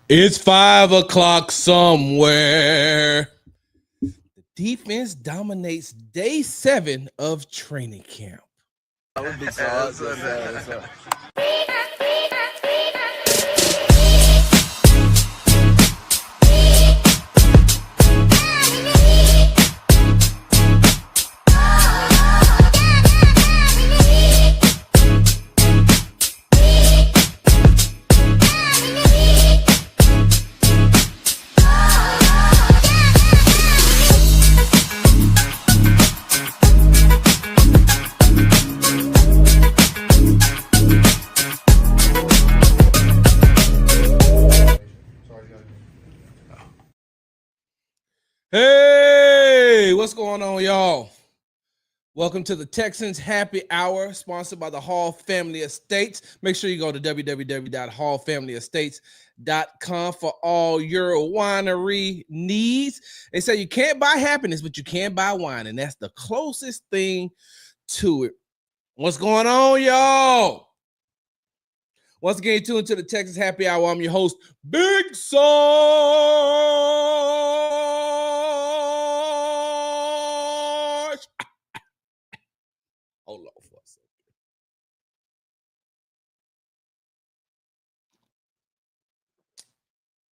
It's 5 o'clock somewhere. The defense dominates day 7 of training camp. Hey, what's going on, y'all? Welcome to the Texans Happy Hour, sponsored by the Hall Family Estates. Make sure you go to www.hallfamilyestates.com for all your winery needs. They say you can't buy happiness, but you can buy wine, and that's the closest thing to it. What's going on, y'all? Once again, tuned to the Texans Happy Hour. I'm your host, Big Sarge. Hold on for a second.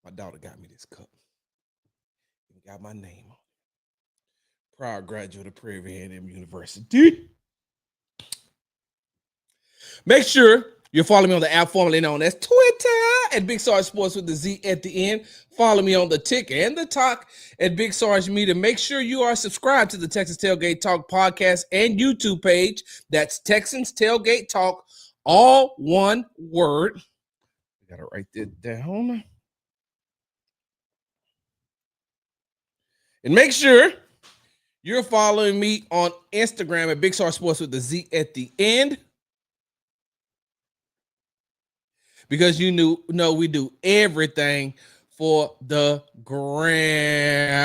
My daughter got me this cup. It got my name on it. Proud graduate of Prairie A&M University. Make sure you follow me on the app formerly known as Twitter at Big Sarge Sports with the Z at the end. Follow me on the Tick and the Talk at Big Sarge Media. Make sure you are subscribed to the Texas Tailgate Talk podcast and YouTube page. That's Texans Tailgate Talk, all one word. I gotta write that down. And make sure you're following me on Instagram at Big Sarge Sports with the Z at the end. Because you know we do everything for the gram.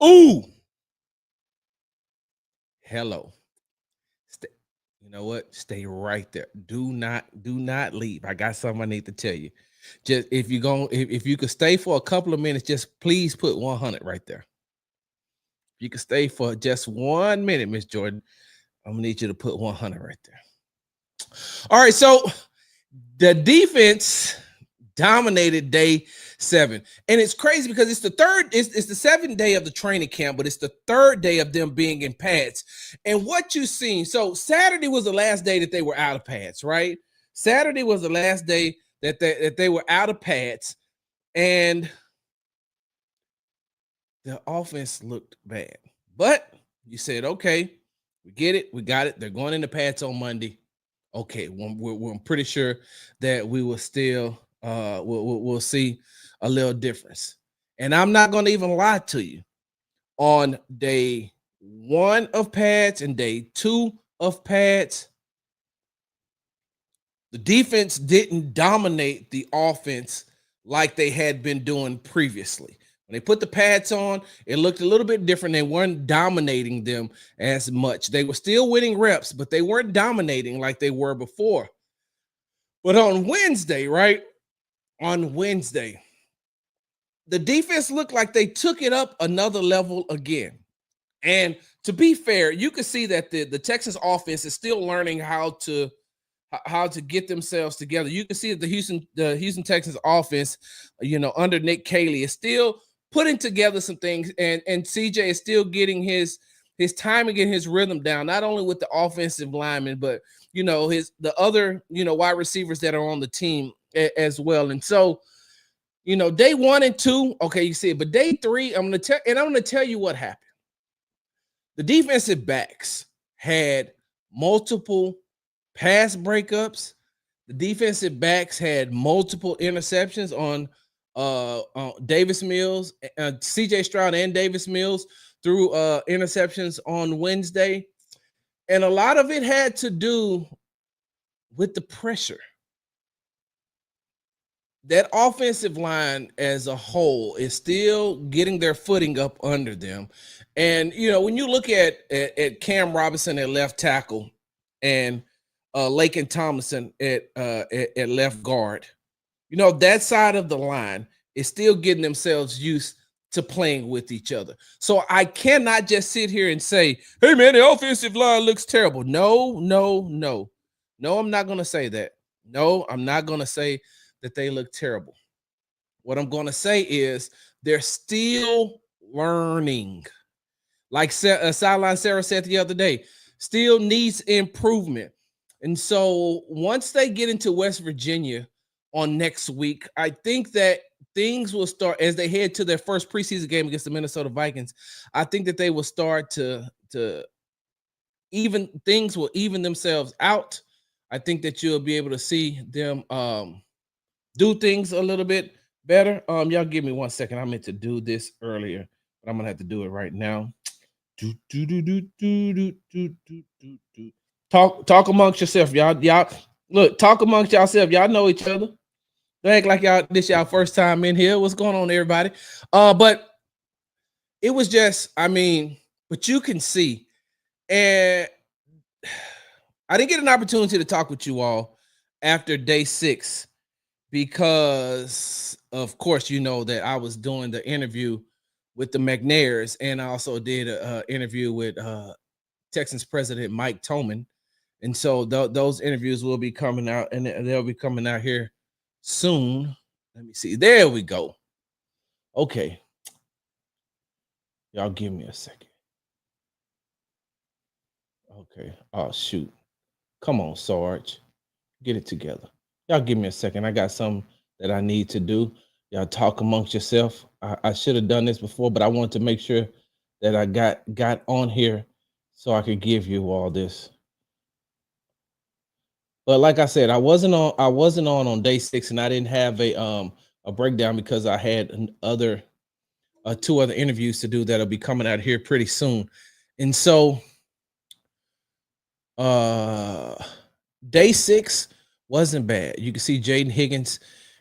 Ooh. Hello. You know what? Stay right there. Do not leave. I got something I need to tell you. Just if you could stay for a couple of minutes, just please put 100 right there. If you could stay for just 1 minute, Miss Jordan, I'm gonna need you to put 100 right there. All right, so the defense dominated day 7. And it's crazy because it's the 7th day of the training camp, but it's the 3rd day of them being in pads. And what you've seen, so Saturday was the last day that they were out of pads, right? Saturday was the last day that they were out of pads. And the offense looked bad. But you said, okay, we get it. We got it. They're going into pads on Monday. Okay, we're pretty sure that we will still we'll see a little difference. And I'm not going to even lie to you. On day 1 of pads and day 2 of pads, the defense didn't dominate the offense like they had been doing previously. When they put the pads on, it looked a little bit different. They weren't dominating them as much. They were still winning reps, but they weren't dominating like they were before. But on Wednesday, right? On Wednesday, the defense looked like they took it up another level again. And to be fair, you can see that the Texans offense is still learning how to get themselves together. You can see that the Houston Texans offense, under Nick Caley is still putting together some things, and CJ is still getting his timing and his rhythm down, not only with the offensive linemen, but the other wide receivers that are on the team as well. And so, day 1 and 2, okay, you see it, but day 3, I'm gonna tell you what happened. The defensive backs had multiple pass breakups. The defensive backs had multiple interceptions on Davis Mills, CJ Stroud and Davis Mills threw interceptions on Wednesday. And a lot of it had to do with the pressure. That offensive line as a whole is still getting their footing up under them. And, when you look at Cam Robinson at left tackle and Laken Tomlinson at left guard, that side of the line is still getting themselves used to playing with each other. So I cannot just sit here and say, hey man, the offensive line looks terrible. No, no, no. No, I'm not going to say that. No, I'm not going to say that they look terrible. What I'm going to say is they're still learning. Like Sideline Sarah said the other day, still needs improvement. And so once they get into West Virginia on next week, I think that things will start as they head to their first preseason game against the Minnesota Vikings. I think that they will start to even things will even themselves out. I think that you'll be able to see them do things a little bit better. Y'all give me 1 second. I meant to do this earlier, but I'm gonna have to do it right now. Talk amongst yourself, y'all. Y'all look, talk amongst yourself. Y'all know each other. Don't act like y'all first time in here. What's going on, everybody? But it was just, but you can see, and I didn't get an opportunity to talk with you all after day 6 because, of course, you know that I was doing the interview with the McNairs, and I also did an interview with Texans president Mike Toman, and so those interviews will be coming out, and they'll be coming out here soon. Let me see. There we go. Okay, y'all give me a second. Okay. Oh shoot. Come on, Sarge. Get it together. Y'all give me a second. I got something that I need to do. Y'all talk amongst yourself. I should have done this before, but I wanted to make sure that I got on here so I could give you all this. But like I said, I wasn't on day 6, and I didn't have a breakdown because I had two other interviews to do that'll be coming out here pretty soon. And so day 6 wasn't bad. You can see Jaden Higgins,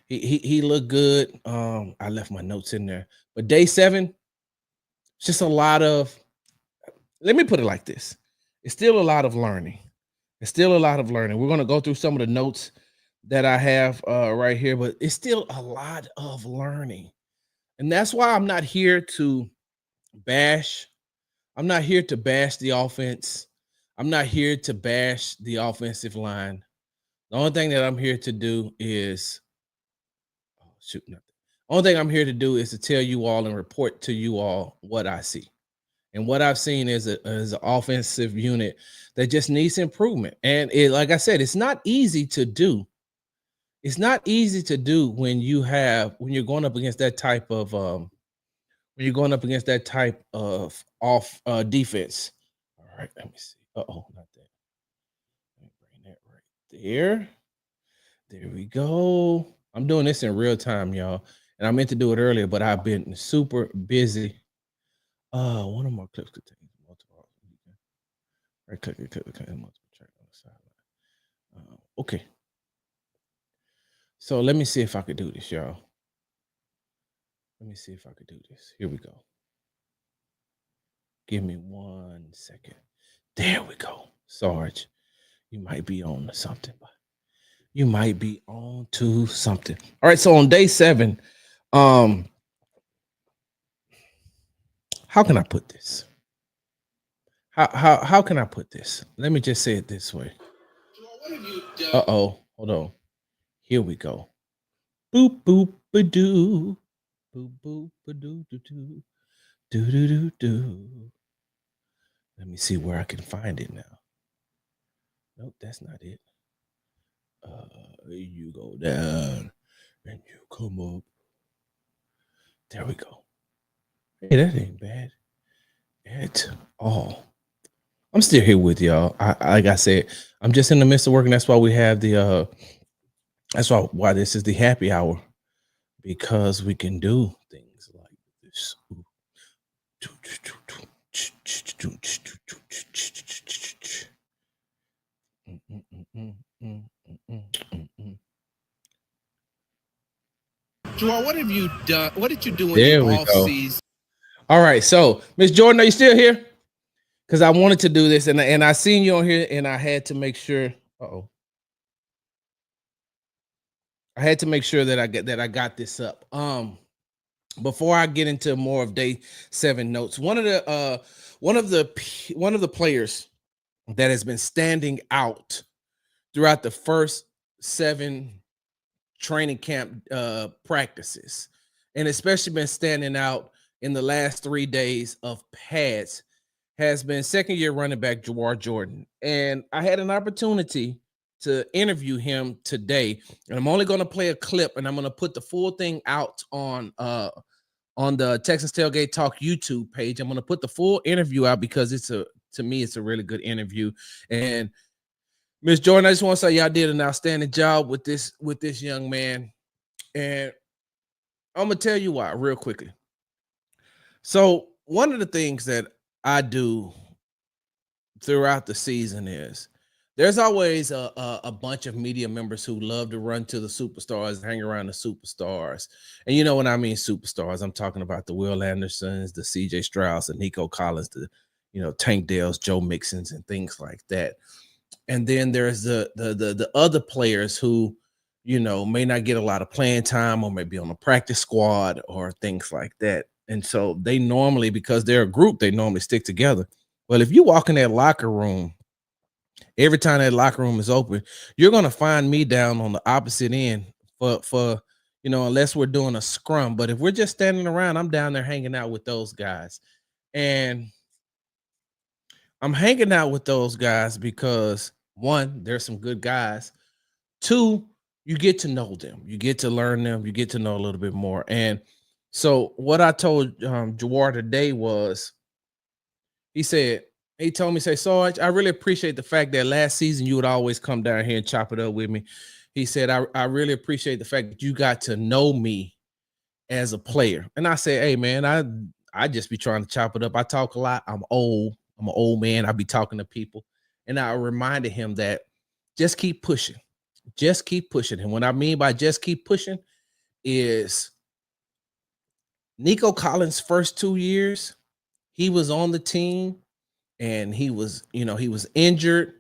he looked good. I left my notes in there, but day 7, it's just a lot of, let me put it like this, it's still a lot of learning. It's still a lot of learning. We're going to go through some of the notes that I have right here, but it's still a lot of learning. And that's why I'm not here to bash. I'm not here to bash the offense. I'm not here to bash the offensive line. The only thing that I'm here to do is, nothing. Only thing I'm here to do is to tell you all and report to you all what I see. And what I've seen is an offensive unit that just needs improvement. And like I said, it's not easy to do. It's not easy to do when you're going up against that type of off defense. All right, let me see. Not that. Let me bring that right there. There we go. I'm doing this in real time, y'all. And I meant to do it earlier, but I've been super busy. One of my clips contains multiple. Right click multiple track on the sideline. Okay. So let me see if I could do this, y'all. Let me see if I could do this. Here we go. Give me 1 second. There we go. Sarge, you might be on to something, but you might be on to something. All right. So on day 7, how can I put this? How can I put this? Let me just say it this way. Hold on. Here we go. Boop boop ba doo. Boop boop ba doo doo doo. Do do do do. Let me see where I can find it now. Nope, that's not it. You go down and you come up. There we go. Hey, that ain't bad at all. I'm still here with y'all. Like I said, I'm just in the midst of working. That's why we have the that's why this is the happy hour, because we can do things like this. Joel, what have you done? What did you do in the off season? All right, so Miss Jordan, are you still here? Because I wanted to do this, and I seen you on here, and I had to make sure. I had to make sure that I got this up. Before I get into more of day 7 notes, one of the players that has been standing out throughout the first 7 training camp practices, and especially been standing out in the last 3 days of pads, has been second year running back Jawar Jordan. And I had an opportunity to interview him today. And I'm only going to play a clip, and I'm going to put the full thing out on the Texans Tailgate Talk YouTube page. I'm going to put the full interview out because to me, it's a really good interview. And Miss Jordan, I just want to say y'all did an outstanding job with this young man. And I'm gonna tell you why real quickly. So one of the things that I do throughout the season is there's always a bunch of media members who love to run to the superstars, hang around the superstars. And you know what I mean, superstars. I'm talking about the Will Andersons, the CJ Strauss, and Nico Collins, the Tank Dales, Joe Mixons, and things like that. And then there's the other players who may not get a lot of playing time or maybe on a practice squad or things like that. And so they normally, because they're a group, they normally stick together. Well, if you walk in that locker room, every time that locker room is open, you're going to find me down on the opposite end for unless we're doing a scrum. But if we're just standing around, I'm down there hanging out with those guys. And I'm hanging out with those guys because, one, there's some good guys. Two, you get to know them. You get to learn them. You get to know a little bit more. And so what I told Jawar today was, he told me, say, Sarge, I really appreciate the fact that last season you would always come down here and chop it up with me. He said, I really appreciate the fact that you got to know me as a player. And I said, hey, man, I just be trying to chop it up. I talk a lot. I'm old. I'm an old man. I be talking to people. And I reminded him that just keep pushing. Just keep pushing. And what I mean by just keep pushing is Nico Collins' first 2 years, he was on the team and he was injured,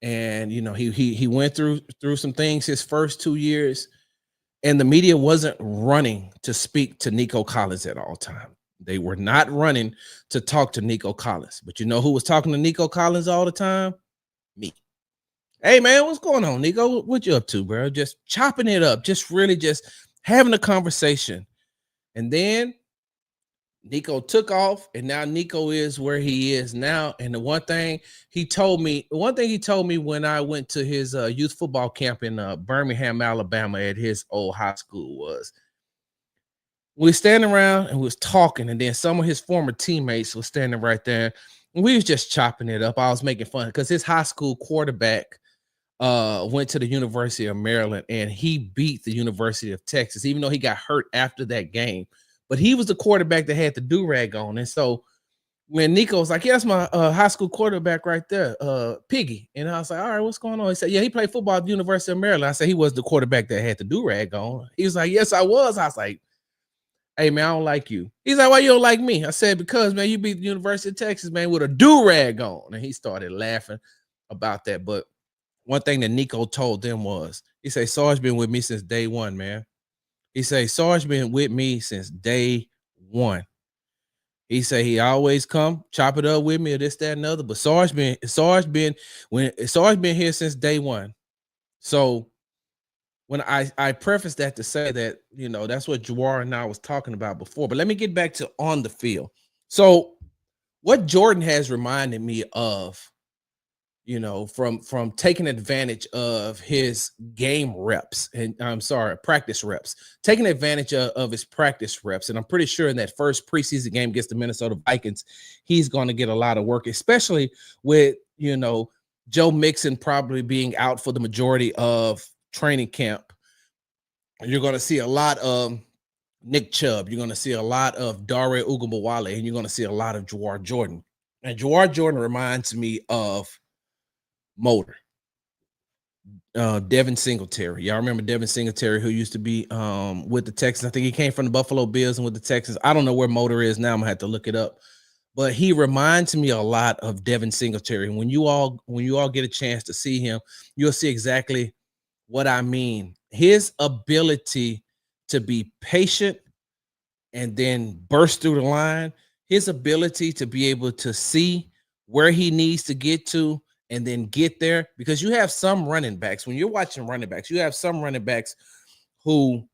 and he went through some things his first 2 years, and the media wasn't running to speak to Nico Collins at all time. They were not running to talk to Nico Collins. But you know who was talking to Nico Collins all the time? Me. Hey, man, what's going on, Nico? What you up to, bro? Just chopping it up, just really just having a conversation. And then Nico took off, and now Nico is where he is now. And the one thing he told me when I went to his youth football camp in Birmingham, Alabama, at his old high school was, we were standing around and we was talking, and then some of his former teammates were standing right there, and we was just chopping it up. I was making fun because his high school quarterback went to the University of Maryland, and he beat the University of Texas, even though he got hurt after that game. But he was the quarterback that had the do-rag on. And so when Nico was like, yeah, that's my high school quarterback right there, Piggy. And I was like, all right, what's going on? He said, yeah, he played football at the University of Maryland. I said, he was the quarterback that had the do-rag on. He was like, yes, I was. I was like, hey, man, I don't like you. He's like, why you don't like me? I said, because, man, you beat the University of Texas, man, with a do-rag on. And he started laughing about that. But one thing that Nico told them was, he said, Sarge been with me since day one, man. He say, Sarge been with me since day one. He say he always come chop it up with me or this, that, and other. But Sarge been here since day one. So when I preface that to say that, that's what Jawar and I was talking about before. But let me get back to on the field. So what Jordan has reminded me of, from taking advantage of his game reps, and practice reps, taking advantage of his practice reps. And I'm pretty sure in that first preseason game against the Minnesota Vikings, he's going to get a lot of work, especially with, Joe Mixon probably being out for the majority of training camp. You're going to see a lot of Nick Chubb. You're going to see a lot of Dare Ogunbowale, and you're going to see a lot of Jawar Jordan. And Jawar Jordan reminds me of Motor, Devin Singletary. Y'all remember Devin Singletary, who used to be with the Texans? I think he came from the Buffalo Bills and with the Texans. I don't know where Motor is now. I'm gonna have to look it up. But he reminds me a lot of Devin Singletary. When you all get a chance to see him, you'll see exactly what I mean. His ability to be patient and then burst through the line, his ability to be able to see where he needs to get to and then get there. Because you have some running backs, when you're watching running backs, you have some running backs who,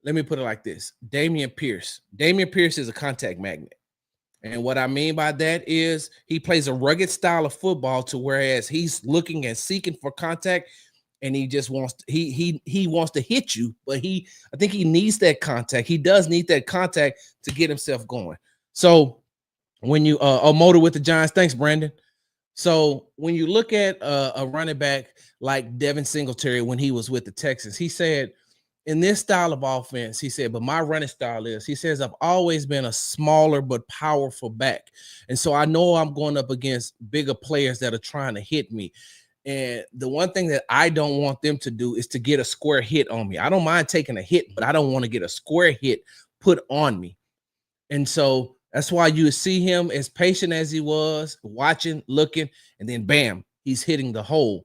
let me put it like this: Damian Pierce. Damian Pierce is a contact magnet. And what I mean by that is he plays a rugged style of football to whereas he's looking and seeking for contact, and he just wants to, he wants to hit you, but I think he needs that contact. He does need that contact to get himself going. So when you a motor with the Giants, thanks Brandon. So when you look at a running back like Devin Singletary when he was with the Texans, he said, in this style of offense, he said, but my running style is, he says, I've always been a smaller but powerful back. And so I know I'm going up against bigger players that are trying to hit me. And the one thing that I don't want them to do is to get a square hit on me. I don't mind taking a hit, but I don't want to get a square hit put on me. And so that's why you see him as patient as he was, watching, looking, and then bam, he's hitting the hole.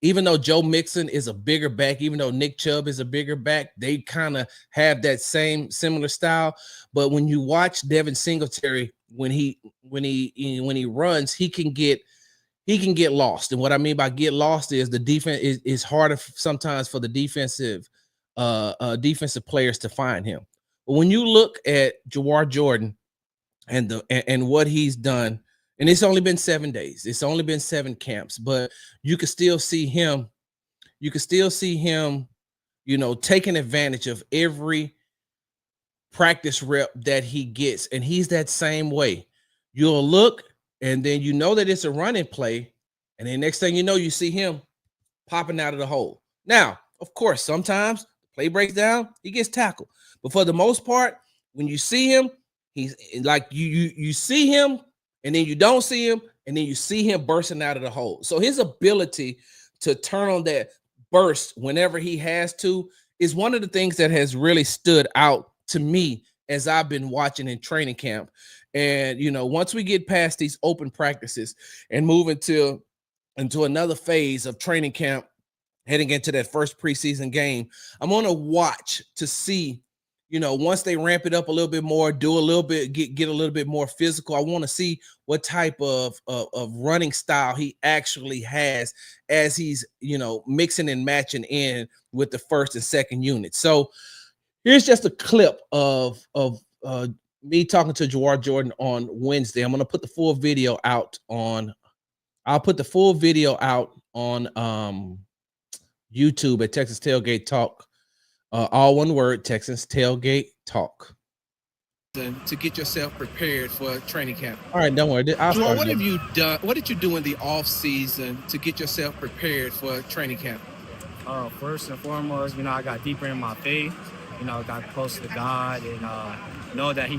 Even though Joe Mixon is a bigger back, even though Nick Chubb is a bigger back, they kind of have that same similar style. But when you watch Devin Singletary, when he runs, he can get lost. And what I mean by get lost is the defense is harder sometimes for the defensive players to find him. But when you look at Jawar Jordan and what he's done, and it's only been 7 days, it's only been 7 camps, but you can still see him, taking advantage of every practice rep that he gets. And he's that same way. You'll look, and then you know that it's a running play, and then next thing you know, you see him popping out of the hole. Now, of course, sometimes the play breaks down, he gets tackled. But for the most part, when you see him, he's like you see him, and then you don't see him, and then you see him bursting out of the hole. So his ability to turn on that burst whenever he has to is one of the things that has really stood out to me as I've been watching in training camp. And once we get past these open practices and move into another phase of training camp, heading into that first preseason game, I'm going to watch to see, once they ramp it up a little bit more, do a little bit, get a little bit more physical. I want to see what type of running style he actually has as he's, mixing and matching in with the first and second unit. So here's just a clip of me talking to Jawar Jordan on Wednesday. I'm going to put the full video out on YouTube at Texas Tailgate Talk. All one word, Texas Tailgate Talk. To get yourself prepared for training camp. All right, don't worry. Jawar, what have you done? What did you do in the off season to get yourself prepared for training camp? First and foremost, I got deeper in my faith. Got close to God, and know that he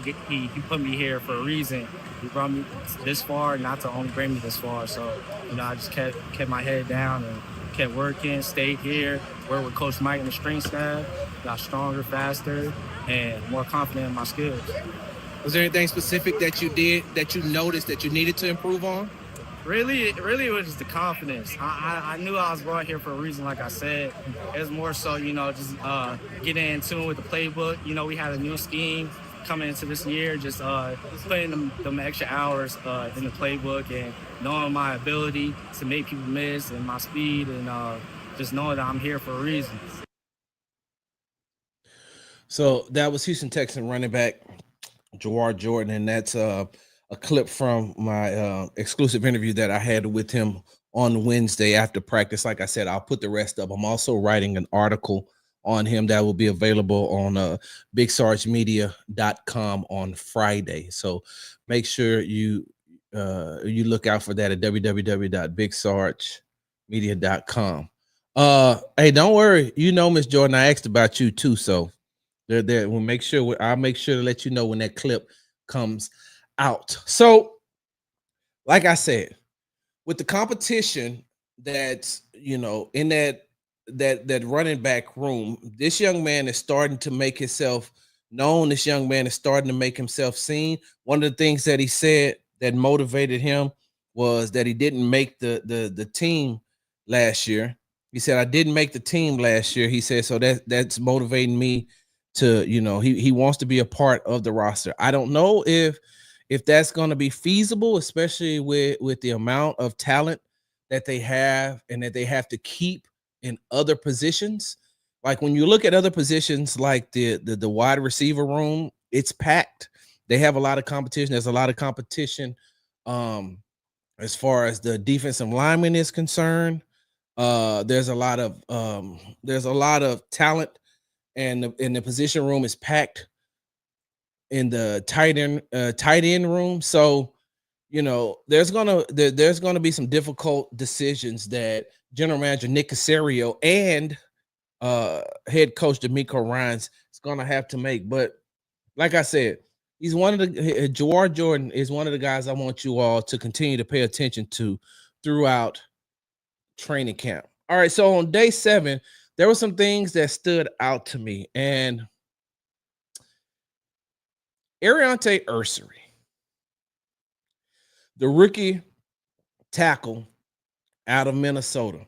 put me here for a reason. He brought me this far, not to only bring me this far. So, I just kept my head down and kept working, stayed here, worked with Coach Mike and the strength staff, got stronger, faster, and more confident in my skills. Was there anything specific that you did that you noticed that you needed to improve on? Really, it was just the confidence. I knew I was brought here for a reason, like I said. It was more so, just getting in tune with the playbook. We had a new scheme coming into this year, just putting them extra hours in the playbook and knowing my ability to make people miss and my speed and just knowing that I'm here for a reason. So that was Houston Texans running back Jawar Jordan, and that's a clip from my exclusive interview that I had with him on Wednesday after practice. Like I said, I'll put the rest up. I'm also writing an article on him that will be available on bigsargemedia.com on Friday. So make sure you look out for that at www.bigsargemedia.com. Hey, don't worry. Miss Jordan, I asked about you too. So there. We'll make sure. I'll make sure to let you know when that clip comes out. So, like I said, with the competition that's in that running back room, this young man is starting to make himself known. This young man is starting to make himself seen. One of the things that he said that motivated him was that he didn't make the team last year. He said, I didn't make the team last year. He said, so that's motivating me to, he wants to be a part of the roster. I don't know if that's going to be feasible, especially with the amount of talent that they have and that they have to keep in other positions. Like when you look at other positions like the wide receiver room, it's packed. They have a lot of competition. There's a lot of competition as far as the defensive lineman is concerned. There's a lot of talent, and the position room is packed in the tight end room. So there's gonna be some difficult decisions that general manager Nick Casario and head coach D'Amico Ryans is gonna have to make. But like I said, he's one of the Jawar Jordan is one of the guys I want you all to continue to pay attention to throughout training camp. All right, so on day 7, there were some things that stood out to me, and Ariante Ursery, the rookie tackle out of Minnesota,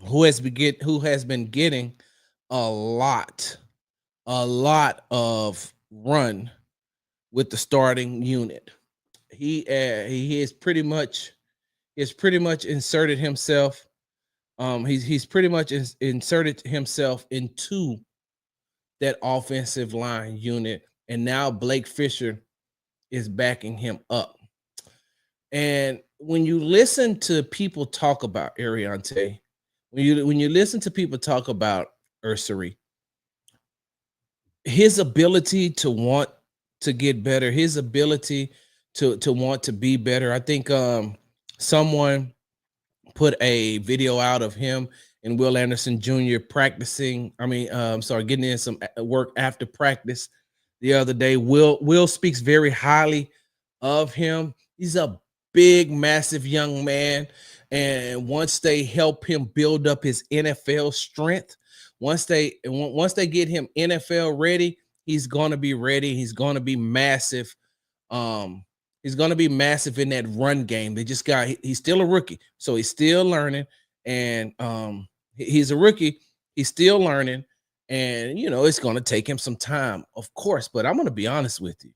who has been getting a lot of run with the starting unit. He has pretty much inserted himself. He's pretty much inserted himself into that offensive line unit, and now Blake Fisher is backing him up. And when you listen to people talk about Ariante, when you listen to people talk about Ursery, his ability to want to get better, his ability to want to be better. I think someone put a video out of him and Will Anderson Jr. practicing. Sorry, getting in some work after practice the other day. Will speaks very highly of him. He's a big, massive young man, and once they help him build up his NFL strength, once they get him NFL ready, he's gonna be ready. He's gonna be massive. Um, he's gonna be massive in that run game. He's still a rookie, so he's still learning, and he's a rookie. He's still learning, and it's gonna take him some time, of course. But I'm gonna be honest with you.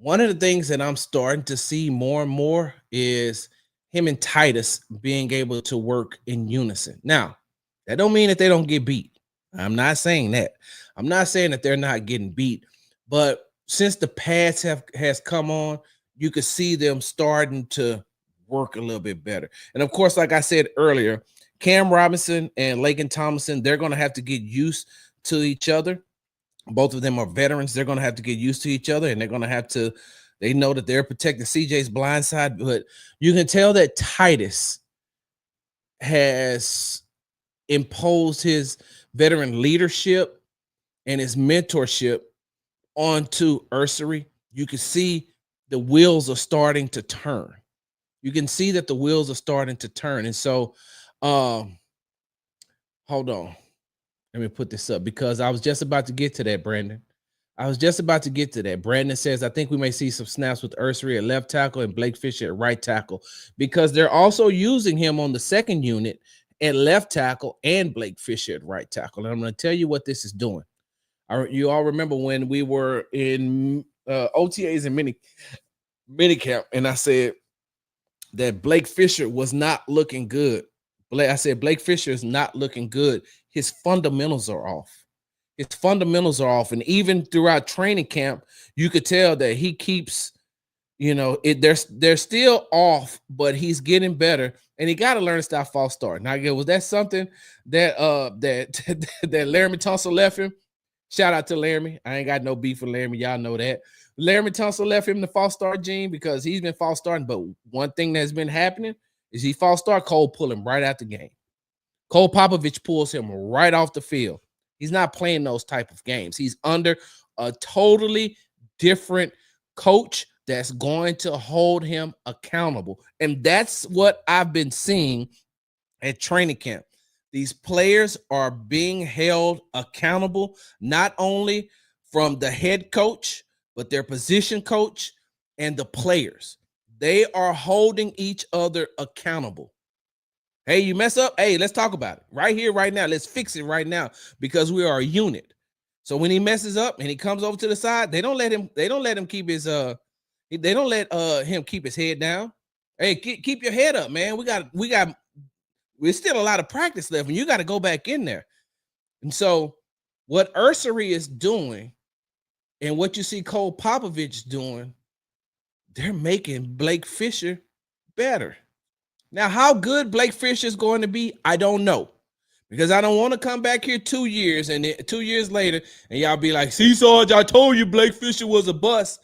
One of the things that I'm starting to see more and more is him and Titus being able to work in unison. Now, that don't mean that they don't get beat. I'm not saying that. I'm not saying that they're not getting beat, but since the pads has come on, you could see them starting to work a little bit better. And of course, like I said earlier, Cam Robinson and Laken Tomlinson, they're going to have to get used to each other. Both of them are veterans. They're going to have to get used to each other, and they're going to have to. They know that they're protecting CJ's blind side, but you can tell that Titus has imposed his veteran leadership and his mentorship onto Ursery. You can see the wheels are starting to turn. You can see that the wheels are starting to turn. And so, hold on. Let me put this up because I was just about to get to that, Brandon. I was just about to get to that. Brandon says, I think we may see some snaps with Ursery at left tackle and Blake Fisher at right tackle because they're also using him on the second unit at left tackle and Blake Fisher at right tackle. And I'm going to tell you what this is doing. You all remember when we were in OTAs and minicamp, and I said that Blake Fisher was not looking good. I said Blake Fisher is not looking good. His fundamentals are off. His fundamentals are off. And even throughout training camp, you could tell that he keeps, they're still off, but he's getting better. And he got to learn to stop false start. Now, again, was that something that that Laramie Tunsil left him? Shout out to Laramie. I ain't got no beef with Laramie. Y'all know that. Laramie Tunsil left him the false start gene because he's been false starting. But one thing that's been happening is he false start, Cole pull him right out the game. Cole Popovich pulls him right off the field. He's not playing those type of games. He's under a totally different coach that's going to hold him accountable. And that's what I've been seeing at training camp. These players are being held accountable, not only from the head coach, but their position coach and the players. They are holding each other accountable. Hey, you mess up. Hey, let's talk about it right here, right now. Let's fix it right now because we are a unit. So when he messes up and he comes over to the side, they don't let him. They don't let him keep his. They don't let him keep his head down. Hey, keep your head up, man. We're still a lot of practice left, and you got to go back in there. And so, what Ursary is doing, and what you see Cole Popovich doing, they're making Blake Fisher better. Now, how good Blake Fisher is going to be, I don't know. Because I don't want to come back here 2 years and 2 years later, and y'all be like, see, Sarge, I told you Blake Fisher was a bust.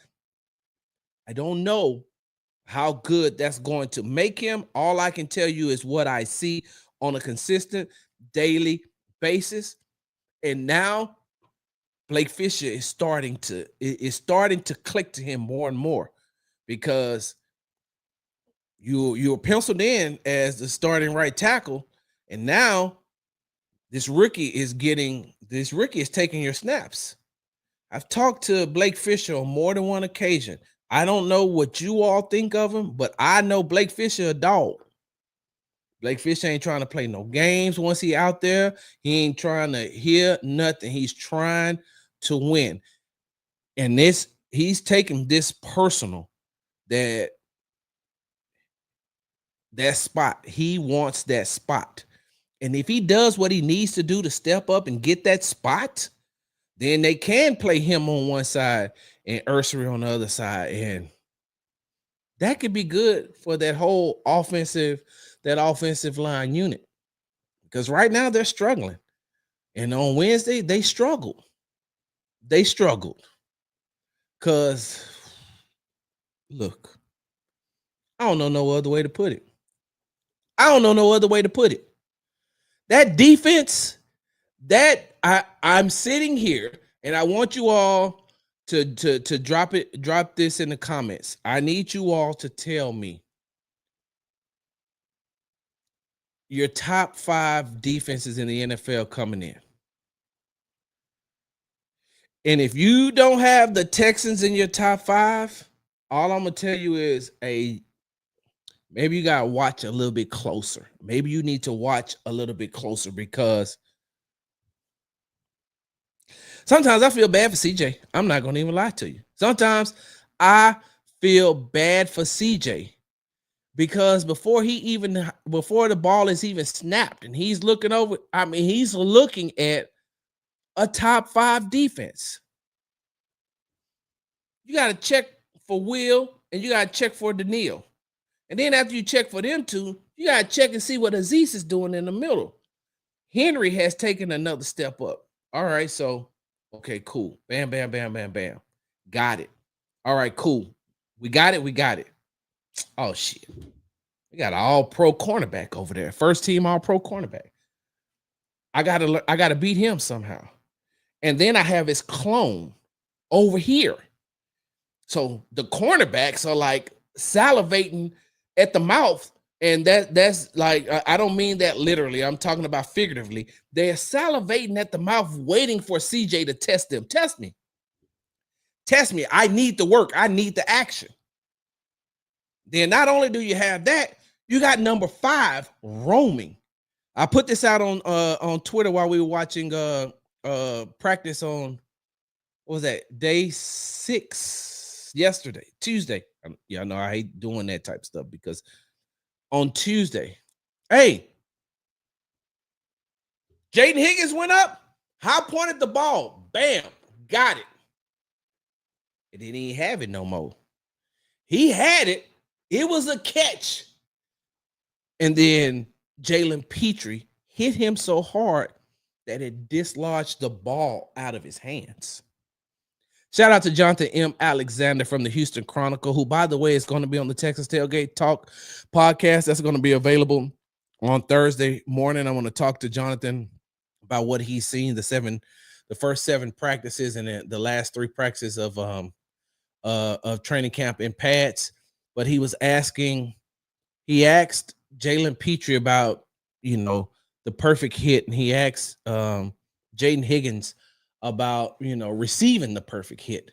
I don't know how good that's going to make him. All I can tell you is what I see on a consistent daily basis. And now Blake Fisher is starting to click to him more and more because you were penciled in as the starting right tackle, and now this rookie is taking your snaps. I've talked to Blake Fisher on more than one occasion. I don't know what you all think of him, but I know Blake Fisher a dog. Blake Fisher ain't trying to play no games once he out there. He ain't trying to hear nothing. He's trying to win. And he's taking this personal, that spot. He wants that spot. And if he does what he needs to do to step up and get that spot, then they can play him on one side and Ursary on the other side. And that could be good for that whole offensive line unit. Because right now they're struggling. And on Wednesday, they struggled. Because, look, I don't know no other way to put it. That defense, I'm sitting here and I want you all to drop this in the comments. I need you all to tell me your top 5 defenses in the NFL coming in. And if you don't have the Texans in your top 5, all I'm gonna tell you is maybe you gotta watch a little bit closer. Maybe you need to watch a little bit closer because sometimes I feel bad for CJ. I'm not gonna even lie to you. Sometimes I feel bad for CJ because before the ball is even snapped and he's looking over, he's looking at a top 5 defense. You got to check for Will and you got to check for Daniil. And then after you check for them two, you got to check and see what Aziz is doing in the middle. Henry has taken another step up. All right, so, okay, cool. Bam, bam, bam, bam, bam. Got it. All right, cool. We got it. Oh, shit. We got an all-pro cornerback over there. First team all-pro cornerback. I gotta beat him somehow. And then I have his clone over here. So the cornerbacks are like salivating at the mouth. And that's like, I don't mean that literally. I'm talking about figuratively. They're salivating at the mouth, waiting for CJ to test them. Test me. I need the work. I need the action. Then not only do you have that, you got number 5 roaming. I put this out on Twitter while we were watching practice on, what was that, day 6 yesterday, Tuesday. Yeah, I know I hate doing that type of stuff because on Tuesday, hey, Jaden Higgins went up, high pointed the ball, bam, got it. And then he didn't have it no more. He had it. It was a catch. And then Jalen Petrie hit him so hard that it dislodged the ball out of his hands. Shout out to Jonathan M. Alexander from the Houston Chronicle, who, by the way, is going to be on the Texas Tailgate Talk podcast. That's going to be available on Thursday morning. I want to talk to Jonathan about what he's seen, the first 7 practices and the last 3 practices of training camp in pads. But he asked Jalen Petrie about, the perfect hit. And he asked Jaden Higgins about, receiving the perfect hit.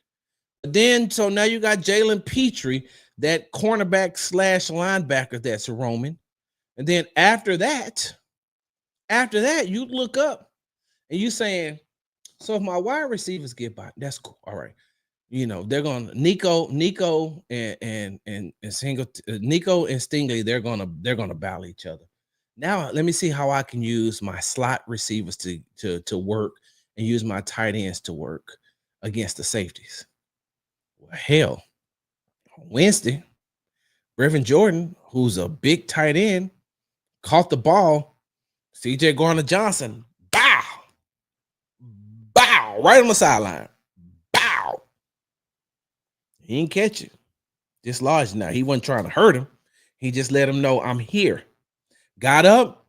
But then, so now you got Jalen Petrie, that cornerback / linebacker that's roaming. And then after that, you look up and you saying, so if my wide receivers get by, that's cool. All right. They're going to Nico and Nico and Stingley, they're gonna battle each other. Now let me see how I can use my slot receivers to work and use my tight ends to work against the safeties. Well, hell, on Wednesday, Brevin Jordan, who's a big tight end, caught the ball. CJ Garner Johnson, bow, right on the sideline. Bow. He didn't catch it. Dislodged now. He wasn't trying to hurt him. He just let him know I'm here. Got up.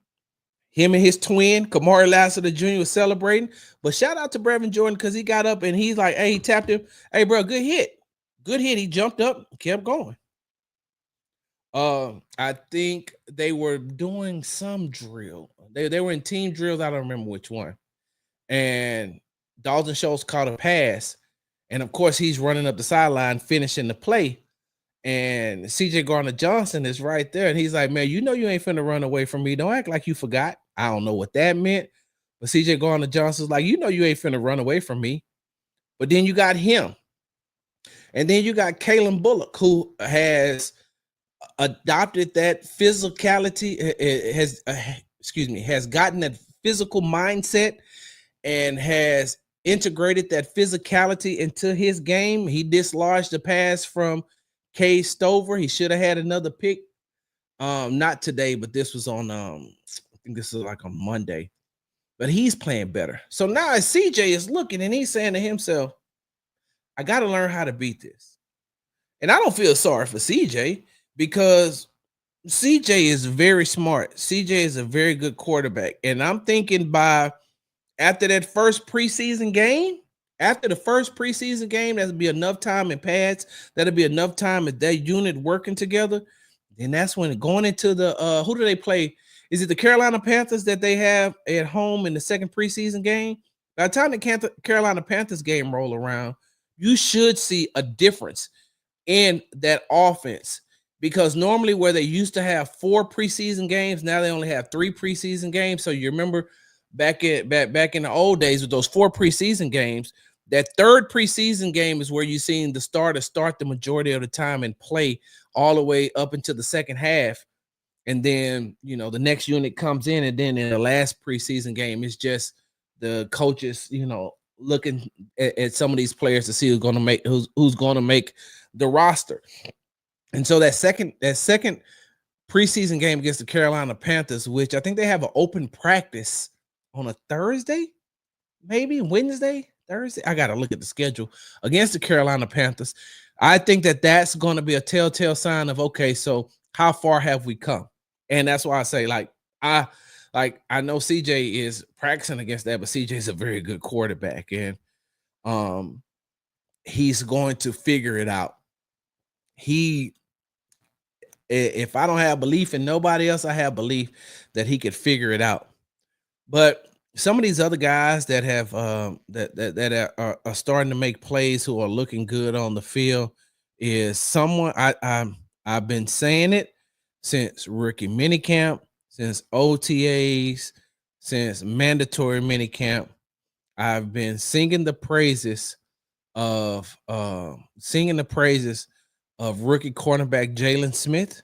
Him and his twin, Kamari Lassiter Jr. was celebrating. But shout out to Brevin Jordan because he got up and he's like, hey, he tapped him. Hey, bro, good hit. Good hit. He jumped up, kept going. I think they were doing some drill. They were in team drills. I don't remember which one. And Dalton Schultz caught a pass. And of course, he's running up the sideline, finishing the play. And CJ Garner Johnson is right there. And he's like, man, you know you ain't finna run away from me. Don't act like you forgot. I don't know what that meant. But CJ Garner Johnson's like, you know you ain't finna run away from me. But then you got him. And then you got Kalen Bullock, who has adopted that physicality, has gotten that physical mindset and has integrated that physicality into his game. He dislodged the pass from K Stover. He should have had another pick. Not today, but this was on I think this is like on Monday. But he's playing better. So now as CJ is looking and he's saying to himself, I got to learn how to beat this. And I don't feel sorry for CJ because CJ is very smart. CJ is a very good quarterback. And I'm thinking after the first preseason game, that'll be enough time in pads. That'll be enough time at that unit working together. Then that's when going into the who do they play? Is it the Carolina Panthers that they have at home in the second preseason game? By the time the Carolina Panthers game roll around, you should see a difference in that offense. Because normally where they used to have 4 preseason games, now they only have 3 preseason games. So you remember back in the old days with those 4 preseason games, that third preseason game is where you're seeing the starters start the majority of the time and play all the way up into the second half. And then, the next unit comes in. And then in the last preseason game, it's just the coaches, looking at some of these players to see who's going to make the roster. And so that second preseason game against the Carolina Panthers, which I think they have an open practice on a Thursday, maybe Wednesday, Thursday. I got to look at the schedule against the Carolina Panthers. I think that's going to be a telltale sign of, okay, so how far have we come? And that's why I say, I know CJ is practicing against that, but CJ is a very good quarterback, and he's going to figure it out. If I don't have belief in nobody else, I have belief that he could figure it out. But some of these other guys that have that are starting to make plays, who are looking good on the field, is someone I've been saying it since rookie minicamp, since OTAs, since mandatory minicamp. I've been singing the praises of rookie cornerback Jalen Smith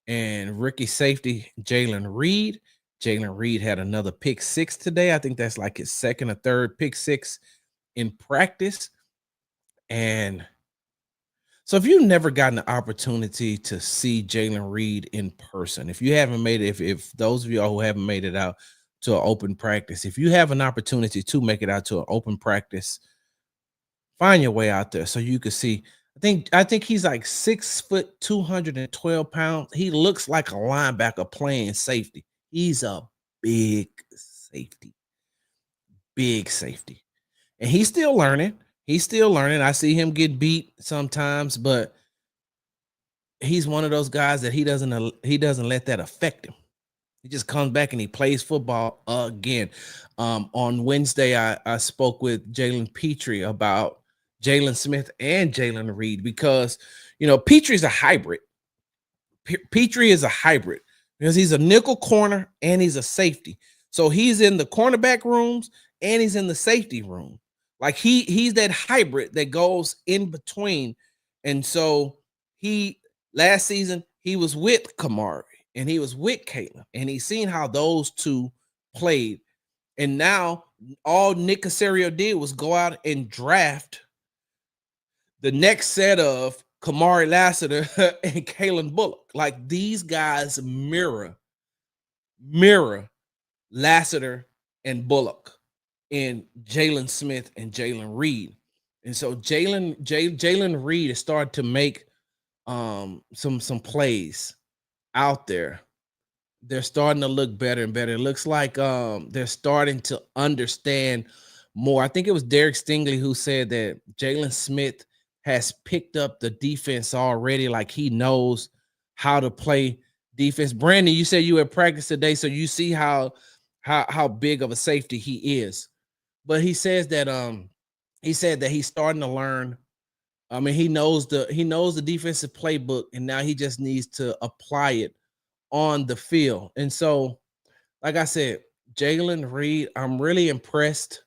and rookie safety Jalen Reed. Jalen Reed had another pick 6 today. I think that's like his second or third pick 6 in practice. And so if you've never gotten the opportunity to see Jalen Reed in person, if you haven't made it, if those of y'all who haven't made it out to an open practice, if you have an opportunity to make it out to an open practice, find your way out there so you can see. I think he's like 6 foot, 212 pounds. He looks like a linebacker playing safety. He's a big safety. And he's still learning. I see him get beat sometimes, but he's one of those guys that he doesn't let that affect him. He just comes back and he plays football again. On Wednesday, I spoke with Jalen Petrie about Jalen Smith and Jalen Reed because, Petrie is a hybrid. because he's a nickel corner and he's a safety. So he's in the cornerback rooms and he's in the safety room. Like he's that hybrid that goes in between. And so he last season he was with Kamari and he was with Caitlin and he's seen how those two played. And now all Nick Casario did was go out and draft the next set of Kamari Lassiter and Kalen Bullock. Like these guys mirror Lassiter and Bullock and Jalen Smith and Jalen Reed. And so Jalen Reed is starting to make some plays out there. They're starting to look better and better. It looks like they're starting to understand more. I think it was Derek Stingley who said that Jalen Smith has picked up the defense already. Like he knows how to play defense. Brandon, you said you had practice today, so you see how big of a safety he is. But he said that he's starting to learn. I mean, he knows the defensive playbook, and now he just needs to apply it on the field. And so, like I said, Jalen Reed, I'm really impressed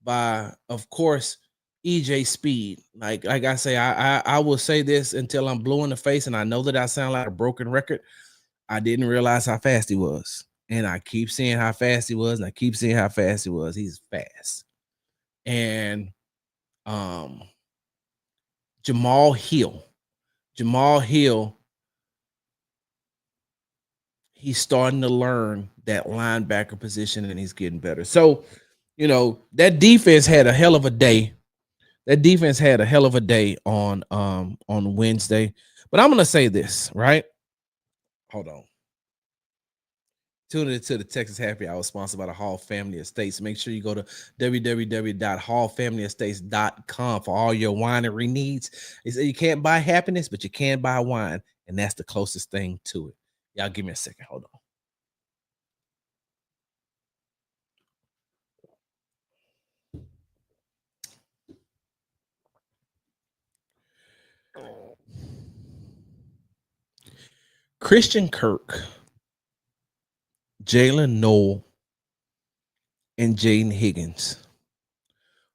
by, of course, EJ Speed. Like I say, I will say this until I'm blue in the face, and I know that I sound like a broken record. I didn't realize how fast he was. And I keep seeing how fast he was, and I keep seeing how fast he was. He's fast. And um Jamal Hill. Jamal Hill, he's starting to learn that linebacker position and he's getting better. So, that defense had a hell of a day. That defense had a hell of a day on Wednesday. But I'm gonna say this, right? Hold on. Tune in to the Texas Happy Hour sponsored by the Hall Family Estates. Make sure you go to www.hallfamilyestates.com for all your winery needs. They say you can't buy happiness, but you can buy wine, and that's the closest thing to it. Y'all give me a second. Hold on. Christian Kirk, Jalen Noel, and Jaden Higgins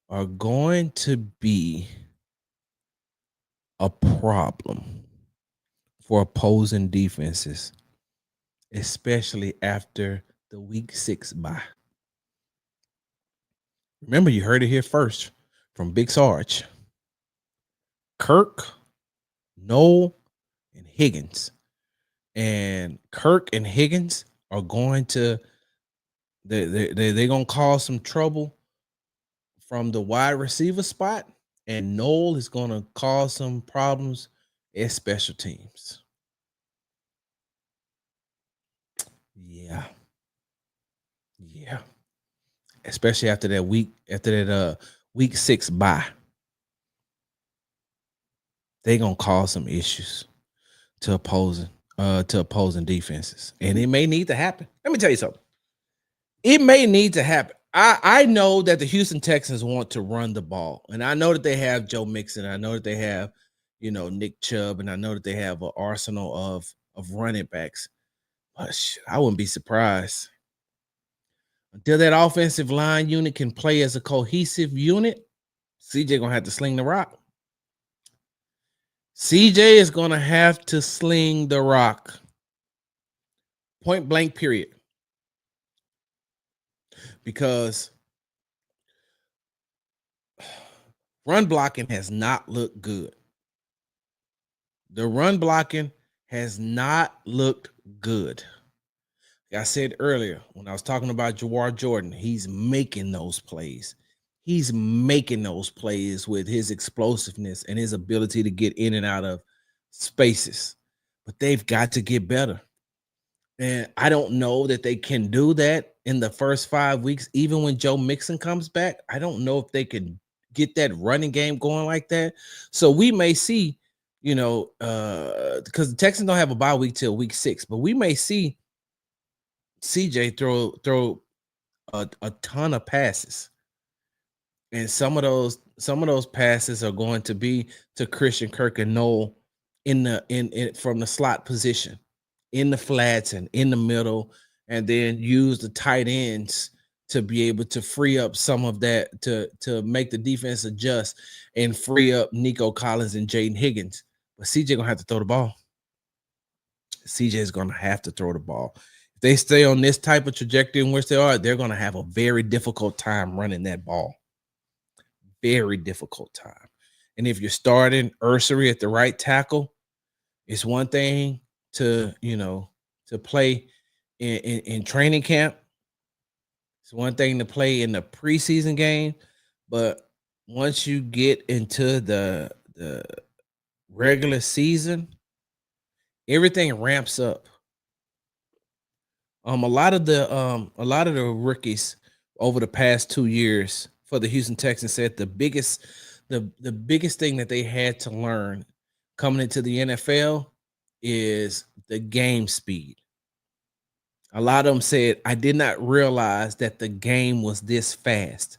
are going to be a problem for opposing defenses, especially after the week 6 bye. Remember, you heard it here first from Big Sarge. Kirk, Noel, and Higgins. And Kirk and Higgins are going to they're gonna cause some trouble from the wide receiver spot, and Noel is gonna cause some problems at special teams. Yeah. Yeah. Especially after that week 6 bye. They're gonna cause some issues to opposing defenses. And it may need to happen. Let me tell you something. It may need to happen. I know that the Houston Texans want to run the ball, and I know that they have Joe Mixon. I know that they have, Nick Chubb, and I know that they have an arsenal of running backs. But I wouldn't be surprised until that offensive line unit can play as a cohesive unit. CJ gonna have to sling the rock. CJ is gonna have to sling the rock. Point blank, period. Because run blocking has not looked good. The run blocking has not looked good. Like I said earlier, when I was talking about Jawar Jordan, he's making those plays. He's making those plays with his explosiveness and his ability to get in and out of spaces. But they've got to get better. And I don't know that they can do that in the first 5 weeks, even when Joe Mixon comes back. I don't know if they can get that running game going like that. So we may see, because the Texans don't have a bye week till week 6, but we may see CJ throw a ton of passes. And some of those passes are going to be to Christian Kirk and Noel in from the slot position. in the flats and in the middle, and then use the tight ends to be able to free up some of that to make the defense adjust and free up Nico Collins and Jaden Higgins. But CJ gonna have to throw the ball. CJ is gonna have to throw the ball. If they stay on this type of trajectory in which they are, they're gonna have a very difficult time running that ball. Very difficult time. And if you're starting Ursery at the right tackle, it's one thing to to play in training camp. It's one thing to play in the preseason game, but once you get into the regular season, everything ramps up. A lot of the rookies over the past 2 years for the Houston Texans said the biggest thing that they had to learn coming into the NFL is the game speed. A lot of them said, I did not realize that the game was this fast.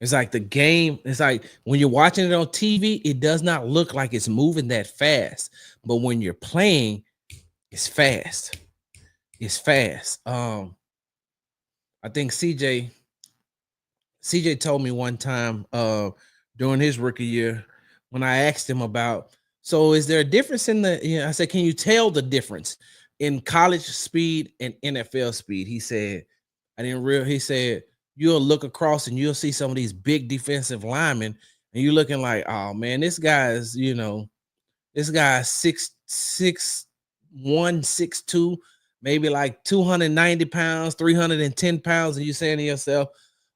It's like when you're watching it on TV, it does not look like it's moving that fast. But when you're playing, it's fast. It's fast. I think CJ told me one time during his rookie year when I asked him about, so is there a difference in I said, can you tell the difference in college speed and NFL speed? He said, he said, you'll look across and you'll see some of these big defensive linemen and you're looking like, oh man, this guy's 6'1", 6'2", maybe like 290 pounds, 310 pounds, and you're saying to yourself,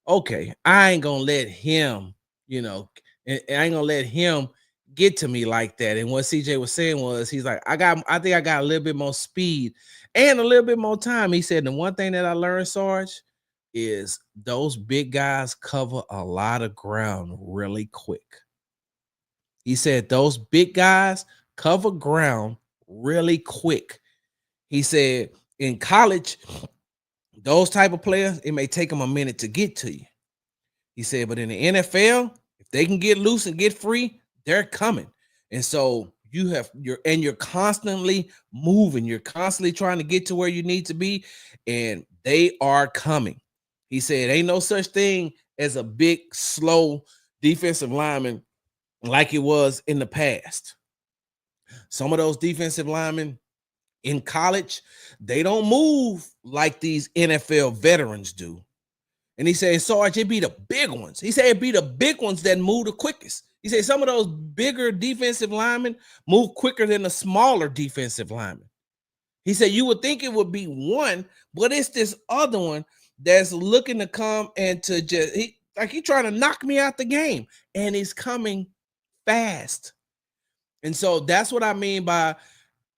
okay, I ain't gonna let him, I ain't gonna let him get to me like that. And what CJ was saying was, he's like, I think I got a little bit more speed and a little bit more time. He said, the one thing that I learned, Sarge, is those big guys cover a lot of ground really quick. He said those big guys cover ground really quick. He said in college, those type of players, it may take them a minute to get to you. He said, but in the NFL, if they can get loose and get free, they're coming. And so you're constantly moving, you're constantly trying to get to where you need to be, and they are coming. He said, ain't no such thing as a big, slow defensive lineman like it was in the past. Some of those defensive linemen in college, they don't move like these NFL veterans do. And he said, Sarge, it be the big ones. He said it be the big ones that move the quickest. He said some of those bigger defensive linemen move quicker than the smaller defensive linemen. He said you would think it would be one, but it's this other one that's looking to come and to just he trying to knock me out the game, and he's coming fast. And so that's what I mean by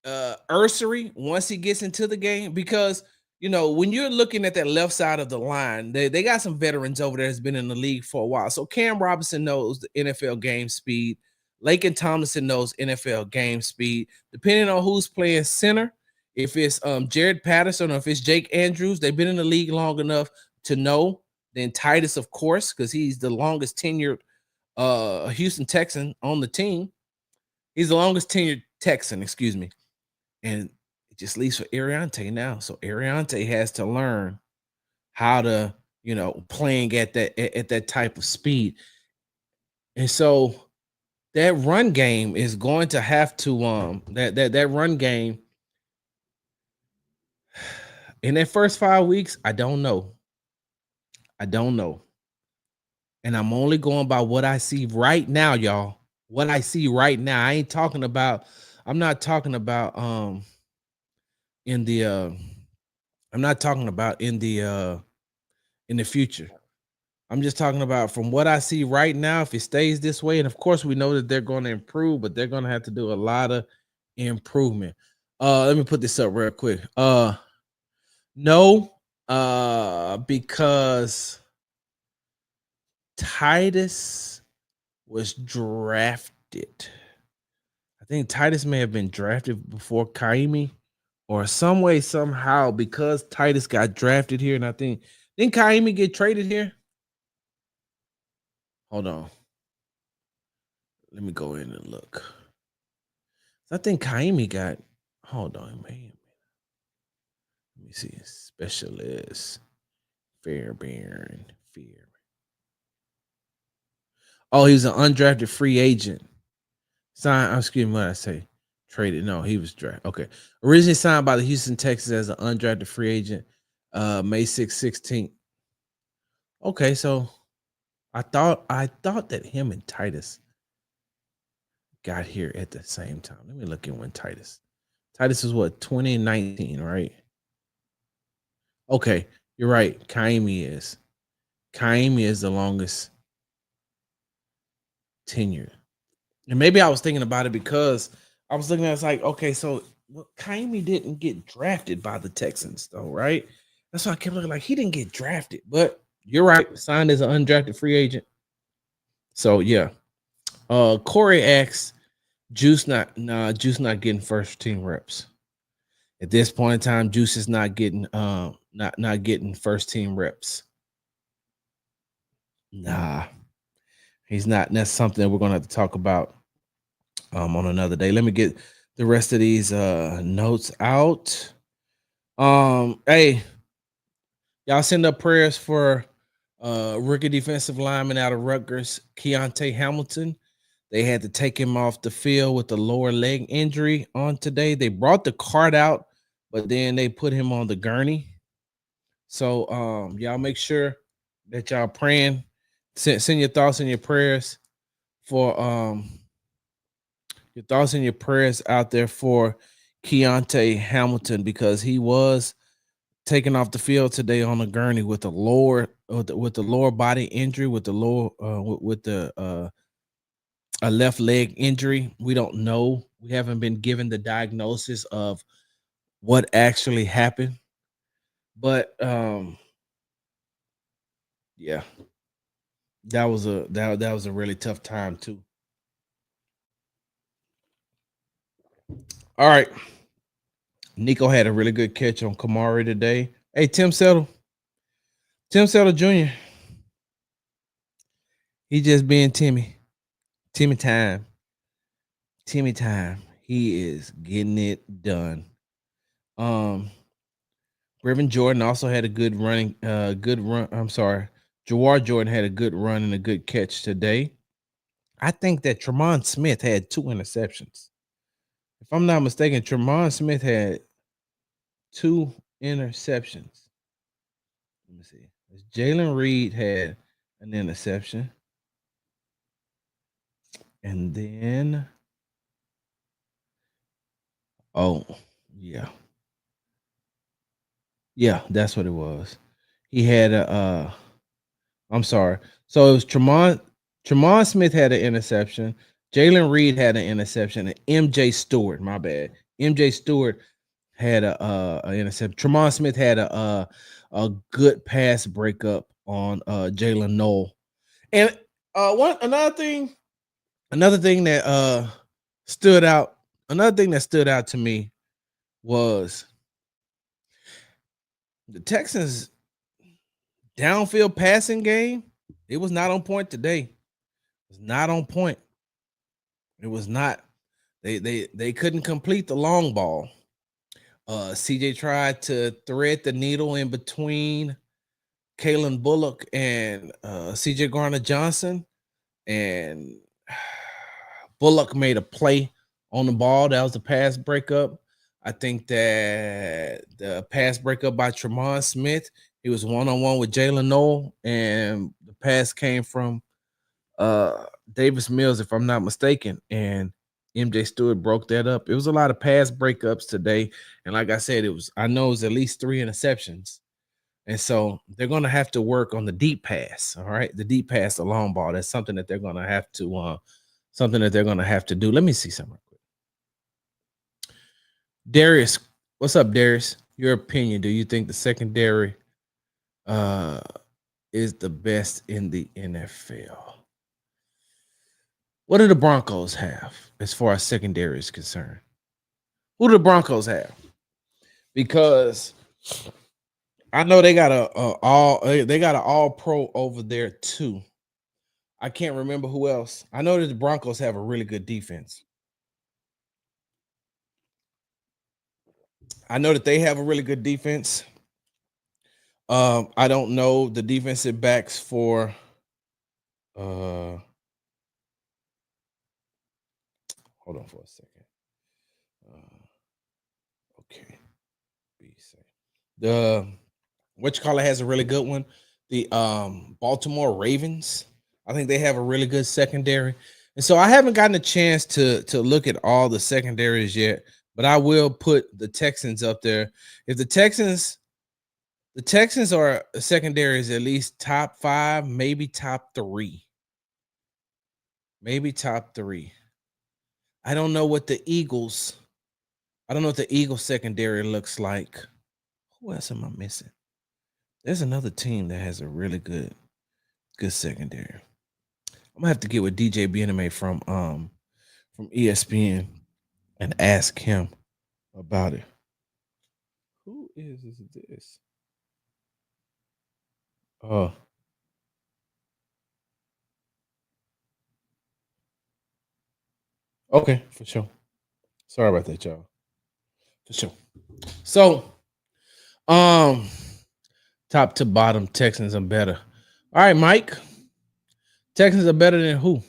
Ursery once he gets into the game, because when you're looking at that left side of the line, they got some veterans over there that's been in the league for a while. So Cam Robinson knows the NFL game speed. Laken Tomlinson knows NFL game speed. Depending on who's playing center, if it's Jared Patterson or if it's Jake Andrews, they've been in the league long enough to know. Then Titus, of course, because he's the longest tenured Houston Texan on the team. He's the longest tenured Texan, excuse me. And it just leaves for Ariante now. So Ariante has to learn how to, playing at that type of speed. And so that run game is going to have to that run game in that first 5 weeks, I don't know. I don't know. And I'm only going by what I see right now, y'all. What I see right now. I'm not talking about in the I'm not talking about in the future. I'm just talking about from what I see right now. If it stays this way, and of course we know that they're going to improve, but they're going to have to do a lot of improvement. Let me put this up real quick. No, because Titus was drafted. I think Titus may have been drafted before Kaimi, or some way, somehow, because Titus got drafted here, and I think didn't Kaimi get traded here? Hold on. Let me go in and look. I think Kaimi got. Hold on, man. Let me see. Specialist Fairbairn. Fair. Oh, he's an undrafted free agent. Signed, excuse me, what I say? Traded. No, he was drafted. Okay. Originally signed by the Houston Texans as an undrafted free agent, May 16th. Okay, so I thought that him and Titus got here at the same time. Let me look at when Titus was what, 2019, right? Okay, you're right. Kaimi is. Kaimi is the longest tenure. And maybe I was thinking about it because I was looking at it's like, okay, so well, Kaimi didn't get drafted by the Texans, though, right? That's why I kept looking like he didn't get drafted. But you're right, signed as an undrafted free agent. So yeah. Corey asks, Juice not getting first team reps. At this point in time, Juice is not getting not getting first team reps. Nah, he's not. And that's something that we're gonna have to talk about on another day. Let me get the rest of these notes out. Hey, y'all send up prayers for rookie defensive lineman out of Rutgers, Keontae Hamilton. They had to take him off the field with a lower leg injury on today. They brought the cart out, but then they put him on the gurney. So y'all make sure that y'all praying. Send your thoughts and your prayers for out there for Keontae Hamilton because he was taken off the field today on a gurney with the lower body injury with the lower with the a left leg injury. We don't know. We haven't been given the diagnosis of what actually happened. But yeah, that was a really tough time too. All right. Nico had a really good catch on Kamari today. Hey, Tim Settle Jr. He just being Timmy. Timmy time. Timmy time. He is getting it done. Um, Brevin Jordan also had a good run. I'm sorry. Jawar Jordan had a good run and a good catch today. I think that Tremont Smith had 2 interceptions. If I'm not mistaken, Tremont Smith had 2 interceptions. Let me see. Jalen Reed had an interception. And then, oh, yeah. Yeah, that's what it was. He had I'm sorry. So it was Tremont Smith had an interception. Jalen Reed had an interception. And MJ Stewart, my bad. MJ Stewart had a interception. Tremont Smith had a good pass breakup on Jalen Noel. And one another thing that stood out, another thing that stood out to me was the Texans downfield passing game. It was not on point today. It was not on point. It was not. They couldn't complete the long ball. CJ tried to thread the needle in between Kalen Bullock and CJ Garner Johnson, and Bullock made a play on the ball. That was a pass breakup. I think that the pass breakup by Tremont Smith, he was one-on-one with Jalen Noel, and the pass came from Davis Mills, if I'm not mistaken. And MJ Stewart broke that up. It was a lot of pass breakups today. And like I said, I know it was at least 3 interceptions. And so they're going to have to work on the deep pass. All right. The deep pass, the long ball. That's something that they're going to have to do. Let me see something real quick. Darius, what's up, Darius? Your opinion. Do you think the secondary is the best in the NFL? What do the Broncos have as far as secondary is concerned? Who do the Broncos have? Because I know they got an all pro over there too. I can't remember who else. I know that the Broncos have a really good defense. I know that they have a really good defense. I don't know the defensive backs for uh hold on for a second. Uh, okay. Be safe. The what you call it has a really good one. The Baltimore Ravens. I think they have a really good secondary. And so I haven't gotten a chance to look at all the secondaries yet, but I will put the Texans up there. If the Texans are secondaries at least top 5, maybe top 3. Maybe top 3. I don't know what the Eagles I don't know what the Eagles secondary looks like. Who else am I missing? There's another team that has a really good secondary. I'm gonna have to get with DJ BNMA from ESPN and ask him about it. Who is this? Oh, okay, for sure. Sorry about that, y'all. For sure. So, um, top to bottom, Texans are better. All right, Mike. Texans are better than who?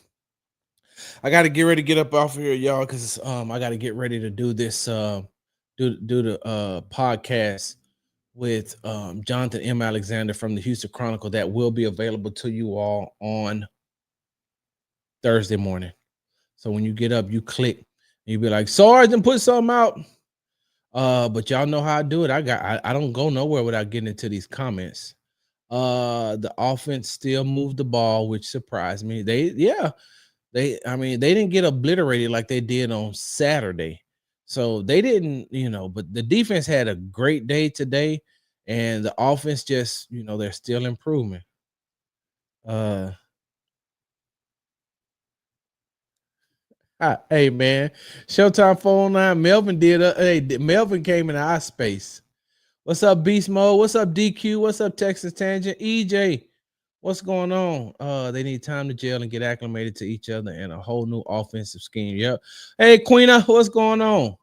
I got to get ready to get up off here, y'all, because I got to get ready to do this do the podcast with Jonathan M. Alexander from the Houston Chronicle that will be available to you all on Thursday morning. So when you get up, you click and you be like, Sergeant, put something out. But y'all know how I do it. I don't go nowhere without getting into these comments. The offense still moved the ball, which surprised me. They didn't get obliterated like they did on Saturday. So they didn't, but the defense had a great day today, and the offense just, they're still improving. Uh hey man, Showtime 409. Melvin Melvin came in our space. What's up, Beast Mode? What's up, DQ? What's up, Texas Tangent? EJ, what's going on? They need time to jail and get acclimated to each other and a whole new offensive scheme. Yep. Hey, Queena, what's going on?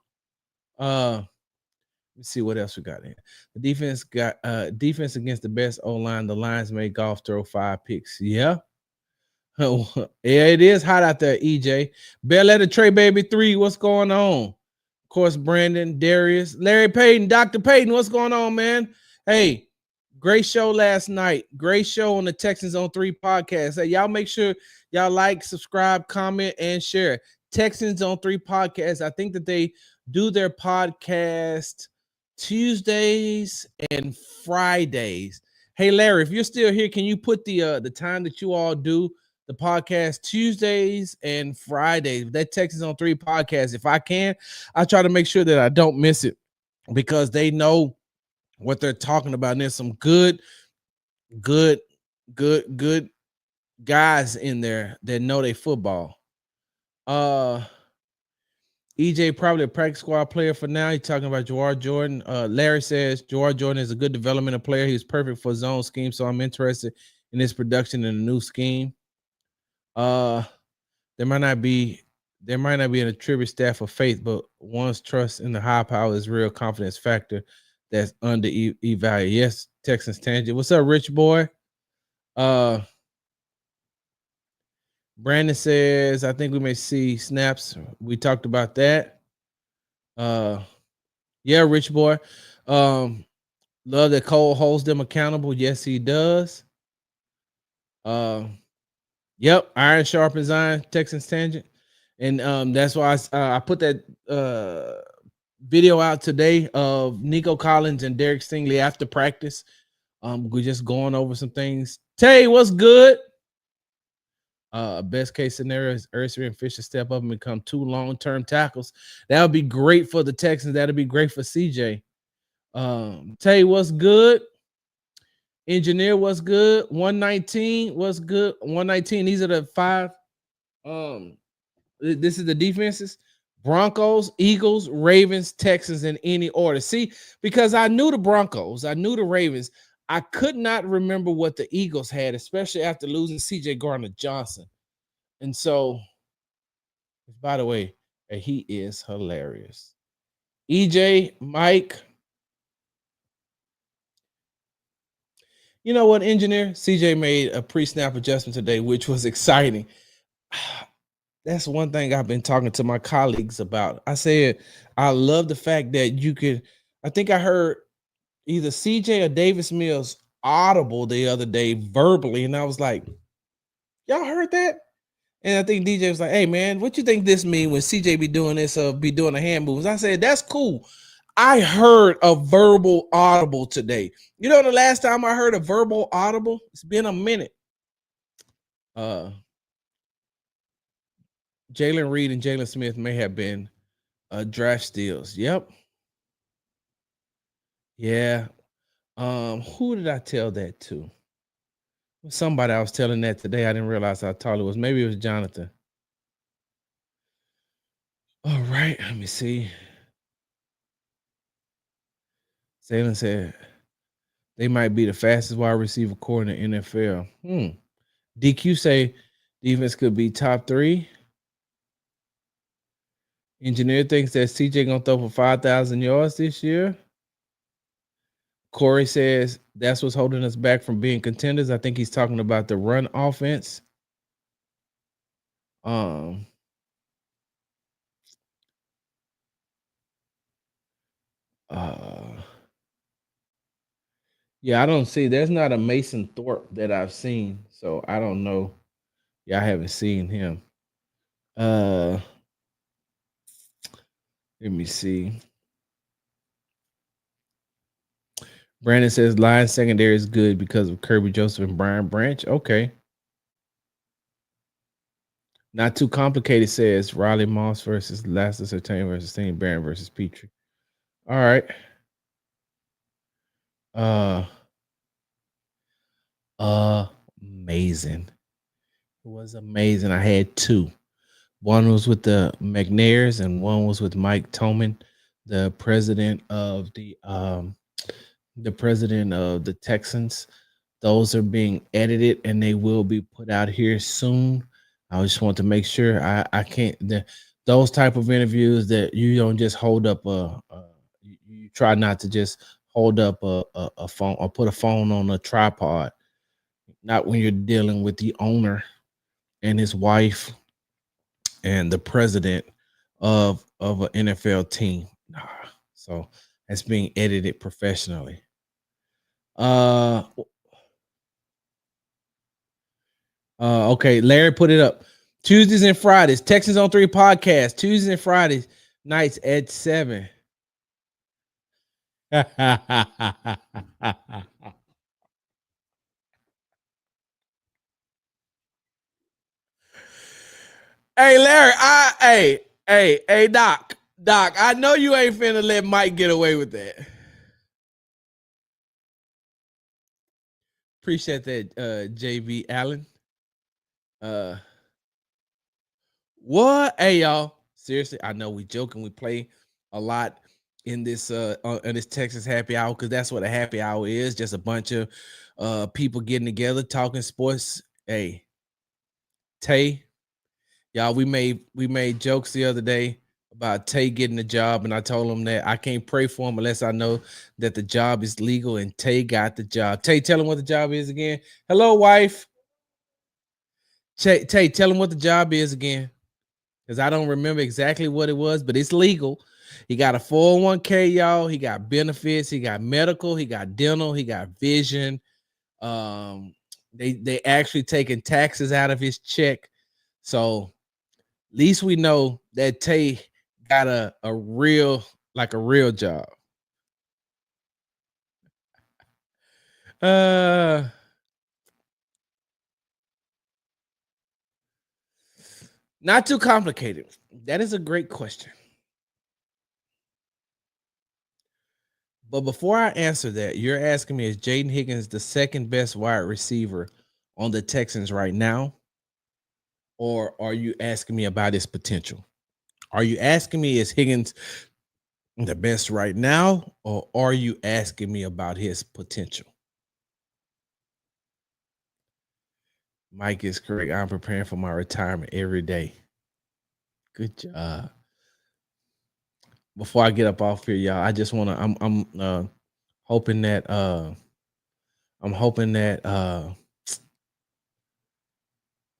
Let's see what else we got in. The defense got defense against the best O line. The Lions made Golf throw 5 picks. Yeah. Yeah, it is hot out there, EJ. Bell Trey Baby 3. What's going on? Of course, Brandon, Darius, Larry Payton, Dr. Payton. What's going on, man? Hey, great show last night. Great show on the Texans on 3 podcast. Hey, y'all make sure y'all like, subscribe, comment, and share. Texans on 3 podcast. I think that they do their podcast Tuesdays and Fridays. Hey, Larry, if you're still here, can you put the time that you all do the podcast Tuesdays and Fridays? That Texas on 3 podcast. If I can, I try to make sure that I don't miss it because they know what they're talking about. And there's some good, good, good guys in there that know they football. EJ probably a practice squad player for now. He's talking about Jawar Jordan. Larry says Jawar Jordan is a good developmental player. He's perfect for zone scheme, so I'm interested in his production in a new scheme. There might not be an attribute staff of faith, but one's trust in the high power is real confidence factor that's under evaluated. Yes, Texans tangent. What's up, Rich boy? Brandon says, I think we may see snaps. We talked about that. Yeah, Rich boy. Love that Cole holds them accountable. Yes, he does. Yep, iron sharpens iron, Texans tangent. And that's why I put that video out today of Nico Collins and Derek Stingley after practice. We're just going over some things. Tay, what's good? Best case scenario is Ursa and Fisher step up and become 2 long-term tackles. That would be great for the Texans. That'd be great for CJ. Tay, what's good? Engineer, what's good? 119, what's good? 119. These are the 5. This is the defenses: Broncos, Eagles, Ravens, Texans in any order. See, because I knew the Broncos, I knew the Ravens. I could not remember what the Eagles had, especially after losing CJ Gardner-Johnson. And so, by the way, he is hilarious. EJ, Mike. You know what, engineer? CJ made a pre-snap adjustment today, which was exciting. That's one thing I've been talking to my colleagues about. I said, I love the fact that you could, I think I heard either CJ or Davis Mills audible the other day verbally, and I was like, y'all heard that? And I think DJ was like, hey man, what you think this mean when CJ be doing this be doing the hand moves? I said, that's cool. I heard a verbal audible today. You know, the last time I heard a verbal audible, it's been a minute. Jalen Reed and Jalen Smith may have been draft steals. Yep. Yeah. Who did I tell that to? Somebody I was telling that today. I didn't realize how tall it was. Maybe it was Jonathan. All right, let me see. Jalen said they might be the fastest wide receiver core in the NFL. DQ say defense could be top 3. Engineer thinks that CJ gonna throw for 5,000 yards this year. Corey says that's what's holding us back from being contenders. I think he's talking about the run offense. Um, yeah, I don't see. There's not a Mason Thorpe that I've seen, so I don't know. Yeah, I haven't seen him. Let me see. Brandon says Lions secondary is good because of Kirby Joseph and Brian Branch. Okay. Not too complicated, says Riley Moss versus Last Sertain versus Steve Barron versus Petrie. All right. Amazing. It was amazing. I had 2. One was with the McNairs and one was with Mike Toman, the president of the Texans. Those are being edited and they will be put out here soon. I just want to make sure I can't those type of interviews that you don't just hold up you try not to just hold up a phone or put a phone on a tripod. Not when you're dealing with the owner and his wife and the president of an NFL team. Nah. So that's being edited professionally. Okay, Larry put it up. Tuesdays and Fridays, Texans on 3 podcast. Tuesdays and Fridays nights at 7. Hey Larry, hey Doc. Doc, I know you ain't finna let Mike get away with that. Appreciate that, JV Allen. What? Hey, y'all. Seriously, I know we joking. We play a lot in this in this Texas happy hour because that's what a happy hour is. Just a bunch of people getting together, talking sports. Hey, Tay, y'all, we made jokes the other day about Tay getting the job, and I told him that I can't pray for him unless I know that the job is legal, and Tay got the job. Tay, tell him what the job is again. Hello, wife. Tay, tell him what the job is again. Because I don't remember exactly what it was, but it's legal. He got a 401k, y'all. He got benefits. He got medical. He got dental. He got vision. They actually taking taxes out of his check. So at least we know that Tay got a real job. Not too complicated. That is a great question. But before I answer that, you're asking me, is Jaden Higgins the second best wide receiver on the Texans right now? Or are you asking me about his potential? Are you asking me, is Higgins the best right now? Or are you asking me about his potential? Mike is correct. I'm preparing for my retirement every day. Good job. before I get up off here, y'all, I just want to. I'm hoping that I'm hoping that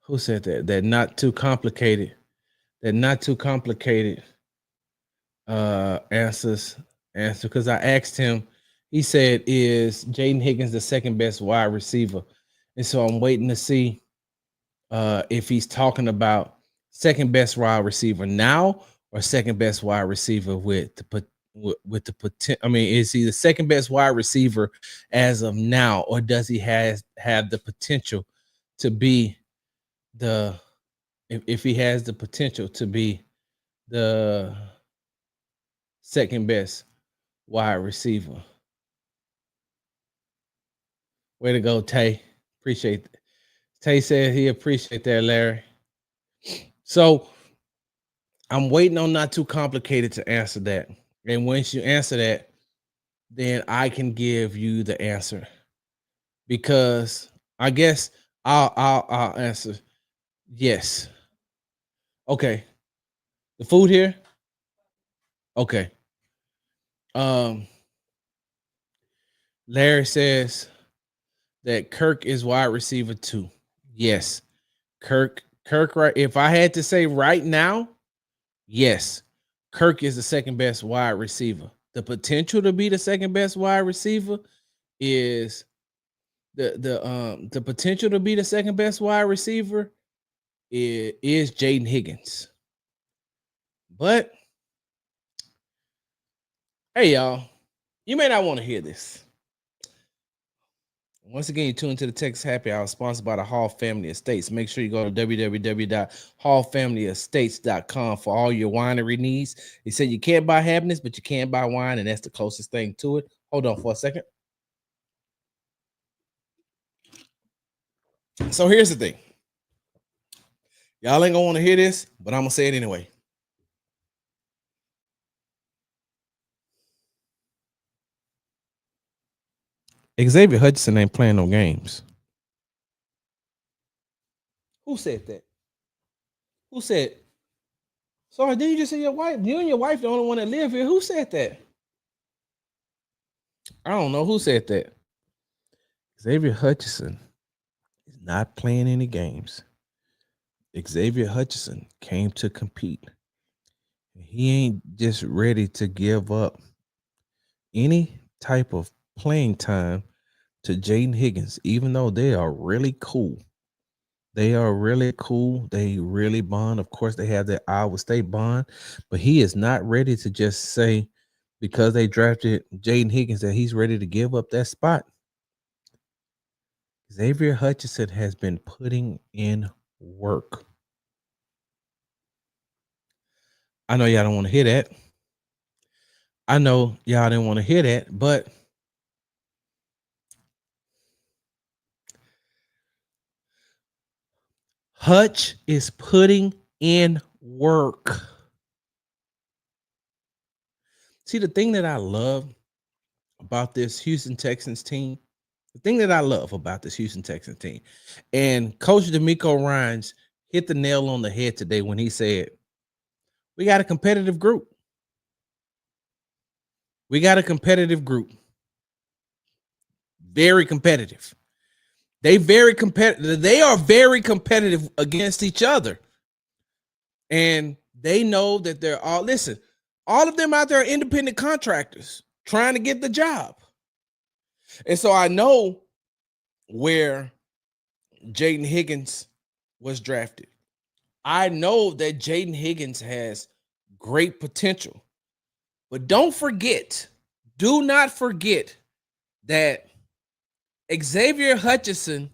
who said that? That not too complicated. That not too complicated answer because I asked him. He said, "Is Jaden Higgins the second best wide receiver?" And so I'm waiting to see if he's talking about second best wide receiver now or second best wide receiver with the potential. I mean, is he the second best wide receiver as of now, or does he have the potential to be the if he has the potential to be the second best wide receiver? Way to go, Tay. Appreciate it. Tay said he appreciate that, Larry. So I'm waiting on not too complicated to answer that. And once you answer that, then I can give you the answer. Because I guess I'll answer yes. Okay. The food here? Okay. Um Larry says that Kirk is wide receiver 2. Yes. Kirk right, if I had to say right now, yes. Kirk is the second best wide receiver. The potential to be the second best wide receiver is the potential to be the second best wide receiver is Jaden Higgins. But hey, y'all, you may not want to hear this. Once again, you tune into the Texas Happy Hour, sponsored by the Hall Family Estates. Make sure you go to www.hallfamilyestates.com for all your winery needs. They said you can't buy happiness, but you can buy wine, and that's the closest thing to it. Hold on for a second. So here's the thing. Y'all ain't gonna want to hear this, but I'm gonna say it anyway. Xavier Hutchinson ain't playing no games. Who said that? Who said? Sorry, didn't you just say your wife? You and your wife the only one that live here. Who said that? I don't know who said that. Xavier Hutchinson is not playing any games. Xavier Hutchinson came to compete. He ain't just ready to give up any type of playing time to Jaden Higgins, even though they are really cool. They are really cool. They really bond. Of course, they have their Iowa State bond, but he is not ready to just say because they drafted Jaden Higgins that he's ready to give up that spot. Xavier Hutchinson has been putting in work. I know y'all don't want to hear that. I know y'all didn't want to hear that, but Hutch is putting in work. See, the thing that I love about this Houston Texans team, and Coach DeMeco Ryans hit the nail on the head today when he said, we got a competitive group. Very competitive. They are very competitive against each other. And they know that they're all of them out there are independent contractors trying to get the job. And so I know where Jaden Higgins was drafted. I know that Jaden Higgins has great potential. But do not forget that Xavier Hutchinson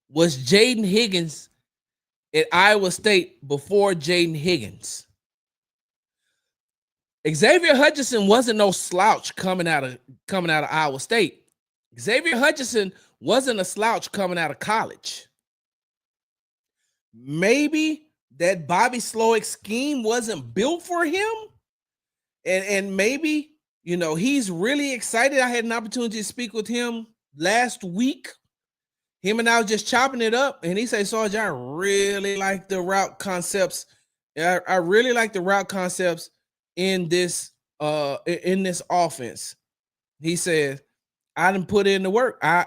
was Jaden Higgins at Iowa State before Jaden Higgins. Xavier Hutchinson wasn't no slouch coming out of Iowa State. Xavier Hutchinson wasn't a slouch coming out of college. Maybe that Bobby Slowick scheme wasn't built for him. And maybe, he's really excited. I had an opportunity to speak with him last week. Him and I was just chopping it up. And he said, Sarge, I really like the route concepts. I really like the route concepts in this in this offense. He says, I didn't put in the work. I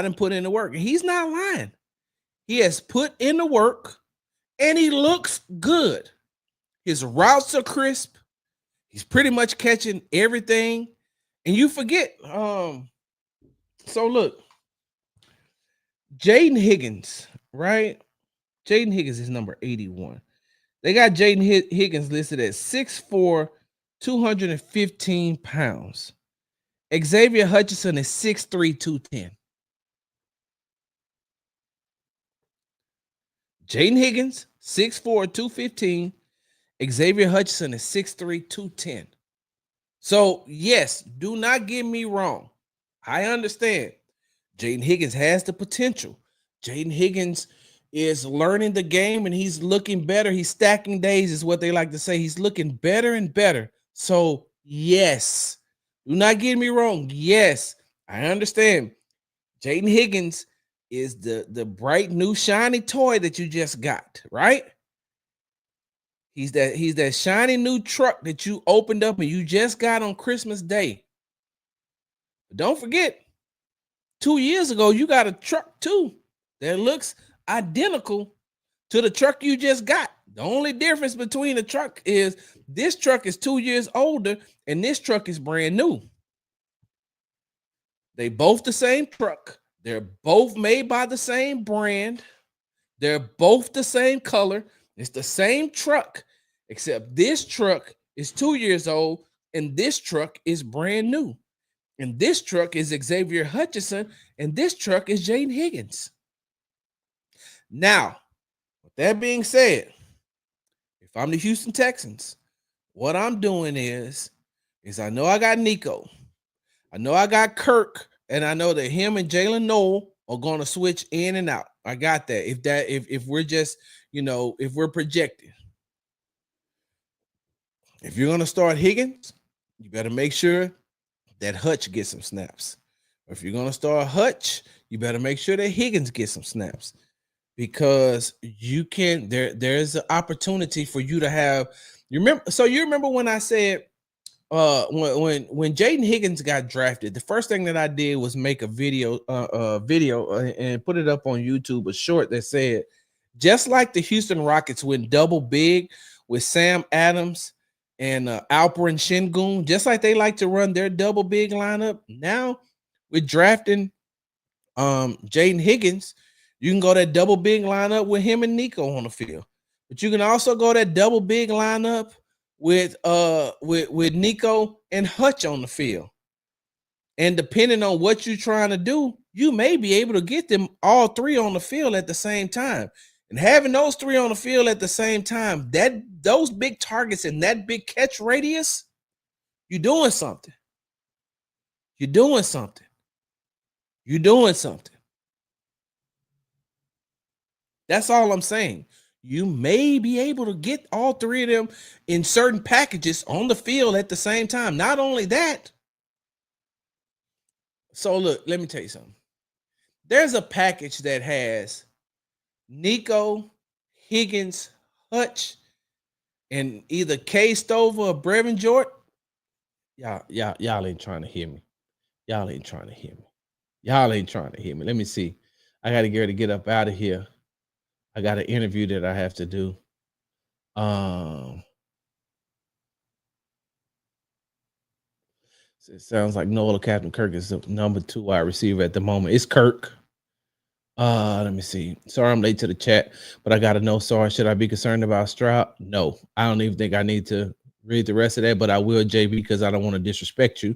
didn't put in the work. And he's not lying. He has put in the work and he looks good. His routes are crisp. He's pretty much catching everything. And you forget. So look, Jaden Higgins, right? Jaden Higgins is number 81. They got Jaden Higgins listed at 6'4, 215 pounds. Xavier Hutchinson is 6'3, 210. Jaden Higgins, 6'4, 215. Xavier Hutchinson is 6'3, 210. So, yes, do not get me wrong. I understand. Jaden Higgins has the potential. Jaden Higgins is learning the game and he's looking better. He's stacking days, is what they like to say. He's looking better and better. So, yes, do not get me wrong. Yes, I understand. Jaden Higgins is the bright new shiny toy that you just got, right? He's that shiny new truck that you opened up and you just got on Christmas Day. But don't forget, 2 years ago, you got a truck too that looks identical to the truck you just got. The only difference between the truck is this truck is 2 years older and this truck is brand new. They both the same truck. They're both made by the same brand. They're both the same color. It's the same truck, except this truck is 2 years old and this truck is brand new. And this truck is Xavier Hutchinson and this truck is Jaden Higgins. Now, with that being said, if I'm the Houston Texans, what I'm doing is I know I got Nico. I know I got Kirk, and I know that him and Jalen Noel are going to switch in and out. I got that. If we're just, if we're projecting. If you're going to start Higgins, you better make sure that Hutch gets some snaps. Or if you're going to start Hutch, you better make sure that Higgins gets some snaps. Because there's an opportunity for you to have. You remember when I said when Jaden Higgins got drafted, the first thing that I did was make a video and put it up on YouTube, a short that said, just like the Houston Rockets went double big with Sam Adams and Alper and Şengün, just like they like to run their double big lineup. Now we're drafting Jaden Higgins. You can go that double big lineup with him and Nico on the field, but you can also go that double big lineup with Nico and Hutch on the field. And depending on what you're trying to do, you may be able to get them all three on the field at the same time. And having those three on the field at the same time, those big targets and that big catch radius, you're doing something. You're doing something. You're doing something. That's all I'm saying. You may be able to get all three of them in certain packages on the field at the same time. Not only that. So look, let me tell you something. There's a package that has Nico, Higgins, Hutch, and either K Stover or Brevin Jordan. Y'all ain't trying to hear me. Y'all ain't trying to hear me. Y'all ain't trying to hear me. Let me see. I got to get up out of here. I got an interview that I have to do. It sounds like Nola Captain Kirk is the number 2 wide receiver at the moment. It's Kirk. Let me see. Sorry, I'm late to the chat, but I gotta know. Sorry, should I be concerned about Stroud? No, I don't even think I need to read the rest of that, but I will, JB, because I don't want to disrespect you.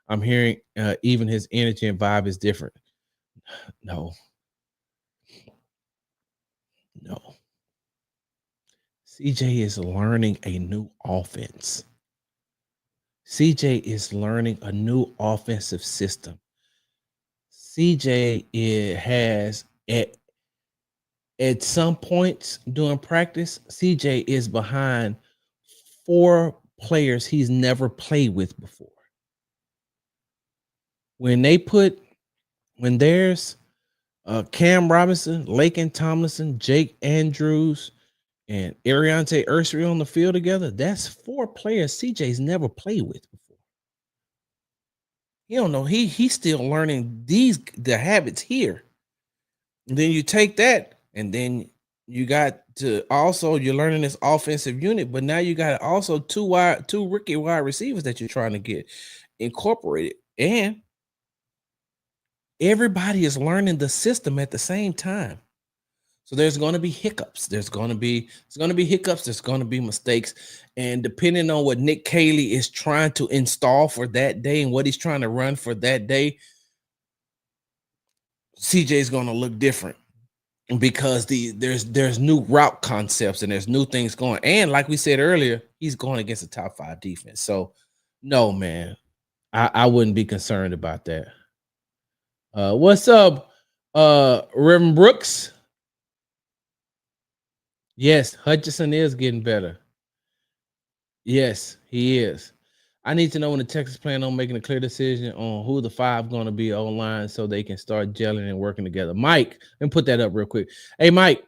I'm hearing even his energy and vibe is different. No. CJ is learning a new offense. CJ is learning a new offensive system. CJ has at some points during practice, CJ is behind 4 players he's never played with before. When there's Cam Robinson, Laken Tomlinson, Jake Andrews, and Ariante Ursary on the field together, that's 4 players CJ's never played with before. He don't know. He's still learning the habits here. And then you take that, and then you got to also you're learning this offensive unit, but now you got also two rookie wide receivers that you're trying to get incorporated, and everybody is learning the system at the same time. So there's going to be hiccups. There's going to be hiccups. There's going to be mistakes, and depending on what Nick Caley is trying to install for that day and what he's trying to run for that day, CJ is going to look different because there's new route concepts and there's new things going. And like we said earlier, he's going against a top 5 defense. So no, man, I wouldn't be concerned about that. What's up, Reverend Brooks? Yes, Hutchinson is getting better. Yes, he is. I need to know when the Texans plan on making a clear decision on who the 5 going to be online so they can start gelling and working together. Mike, let me put that up real quick. Hey, Mike,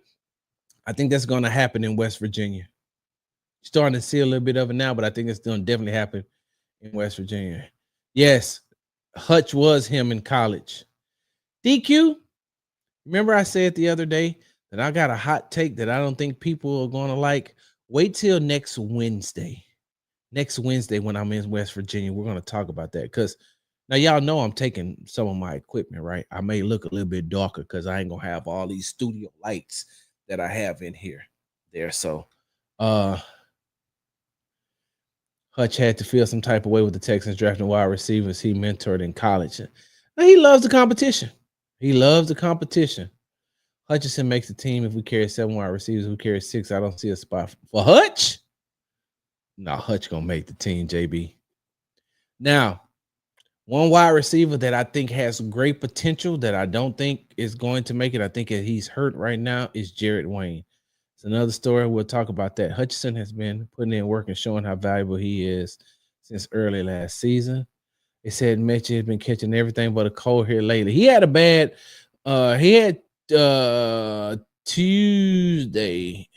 I think that's going to happen in West Virginia. Starting to see a little bit of it now, but I think it's going to definitely happen in West Virginia. Yes, Hutch was him in college. DQ, remember I said the other day that I got a hot take that I don't think people are going to like? Wait till next Wednesday. Next Wednesday when I'm in West Virginia, we're going to talk about that because now y'all know I'm taking some of my equipment, right? I may look a little bit darker because I ain't going to have all these studio lights that I have in here there. So, Hutch had to feel some type of way with the Texans drafting wide receivers he mentored in college. He loves the competition. He loves the competition. Hutchinson makes the team if we carry 7 wide receivers. We carry 6. I don't see a spot for Hutch. No, Hutch gonna make the team, JB. Now, one wide receiver that I think has great potential that I don't think is going to make it. I think he's hurt right now is Jared Wayne. It's another story. We'll talk about that. Hutchinson has been putting in work and showing how valuable he is since early last season. They said Mitchell has been catching everything but a cold here lately. He had a bad he had Tuesday.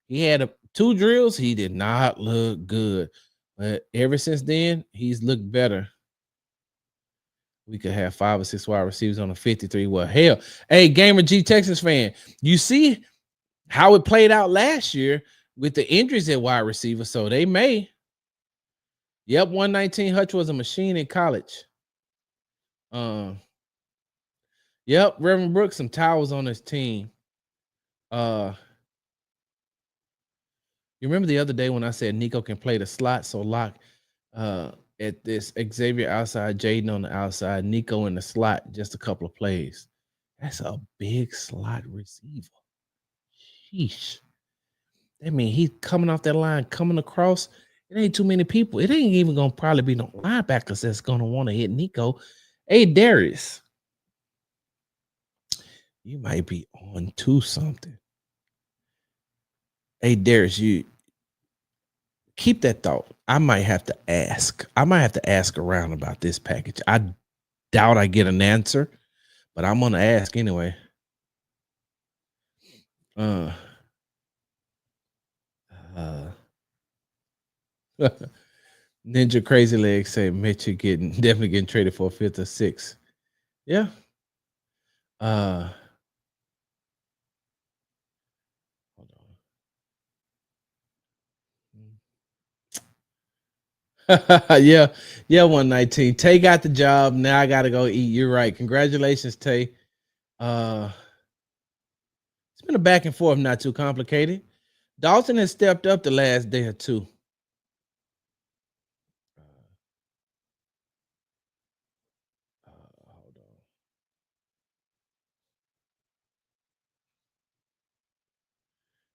He had 2 drills. He did not look good. But ever since then, he's looked better. We could have 5 or 6 wide receivers on a 53. Well, hell, hey, Gamer G Texans fan, you see how it played out last year with the injuries at wide receiver. So they may. Yep, 119. Hutch was a machine in college. Yep, Reverend Brooks, some towels on his team. You remember the other day when I said Nico can play the slot? So lock at this Xavier outside, Jaden on the outside, Nico in the slot, just a couple of plays. That's a big slot receiver. Sheesh. That mean he's coming off that line, coming across. It ain't too many people. It ain't even gonna probably be no linebackers that's gonna want to hit Nico. Hey, Darius, you might be on to something. Hey, Darius, you keep that thought. I might have to ask. I might have to ask around about this package. I doubt I get an answer, but I'm gonna ask anyway. Uh, uh Ninja Crazy Legs say Mitch definitely getting traded for a 5th or 6th. Yeah. Hold on. Yeah, 119. Tay got the job. Now I gotta go eat. You're right. Congratulations, Tay. It's been a back and forth, not too complicated. Dalton has stepped up the last day or two. Hold on.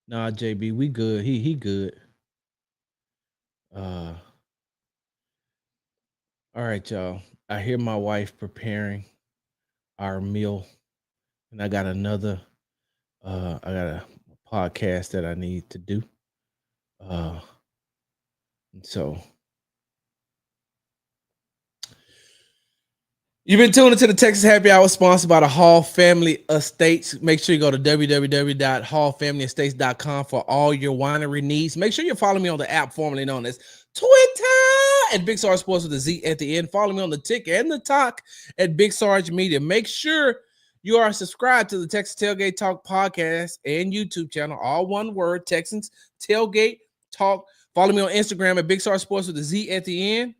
Nah, JB, we good. He good. All right, y'all. I hear my wife preparing our meal, and I got another. I got a podcast that I need to do. So You've been tuning into the Texas Happy Hour, sponsored by the Hall Family Estates. Make sure you go to www.hallfamilyestates.com for all your winery needs. Make sure you follow me on the app formerly known as Twitter at Big Sarge Sports with a Z at the end. Follow me on the Tick and the Talk at Big Sarge Media. Make sure you are subscribed to the Texas Tailgate Talk podcast and YouTube channel. All one word, Texans Tailgate Talk. Follow me on Instagram at Big Sarge Sports with a Z at the end.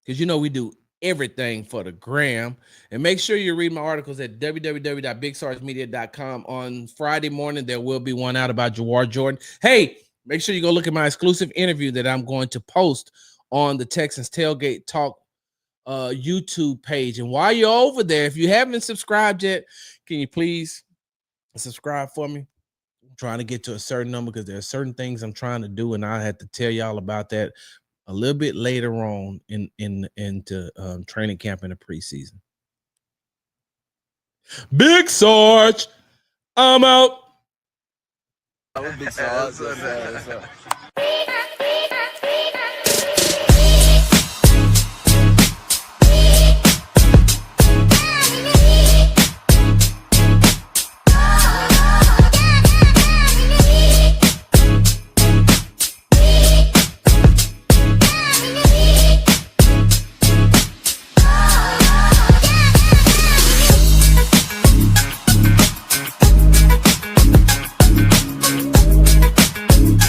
Because you know we do everything for the gram. And make sure you read my articles at www.bigsargemedia.com. On Friday morning, there will be one out about Jawar Jordan. Hey, make sure you go look at my exclusive interview that I'm going to post on the Texans Tailgate Talk YouTube page. And while you're over there, if you haven't subscribed yet, can you please subscribe for me? I'm trying to get to a certain number because there are certain things I'm trying to do, and I had to tell y'all about that a little bit later on into training camp in the preseason. Big Sarge, I'm out. Big Sarge.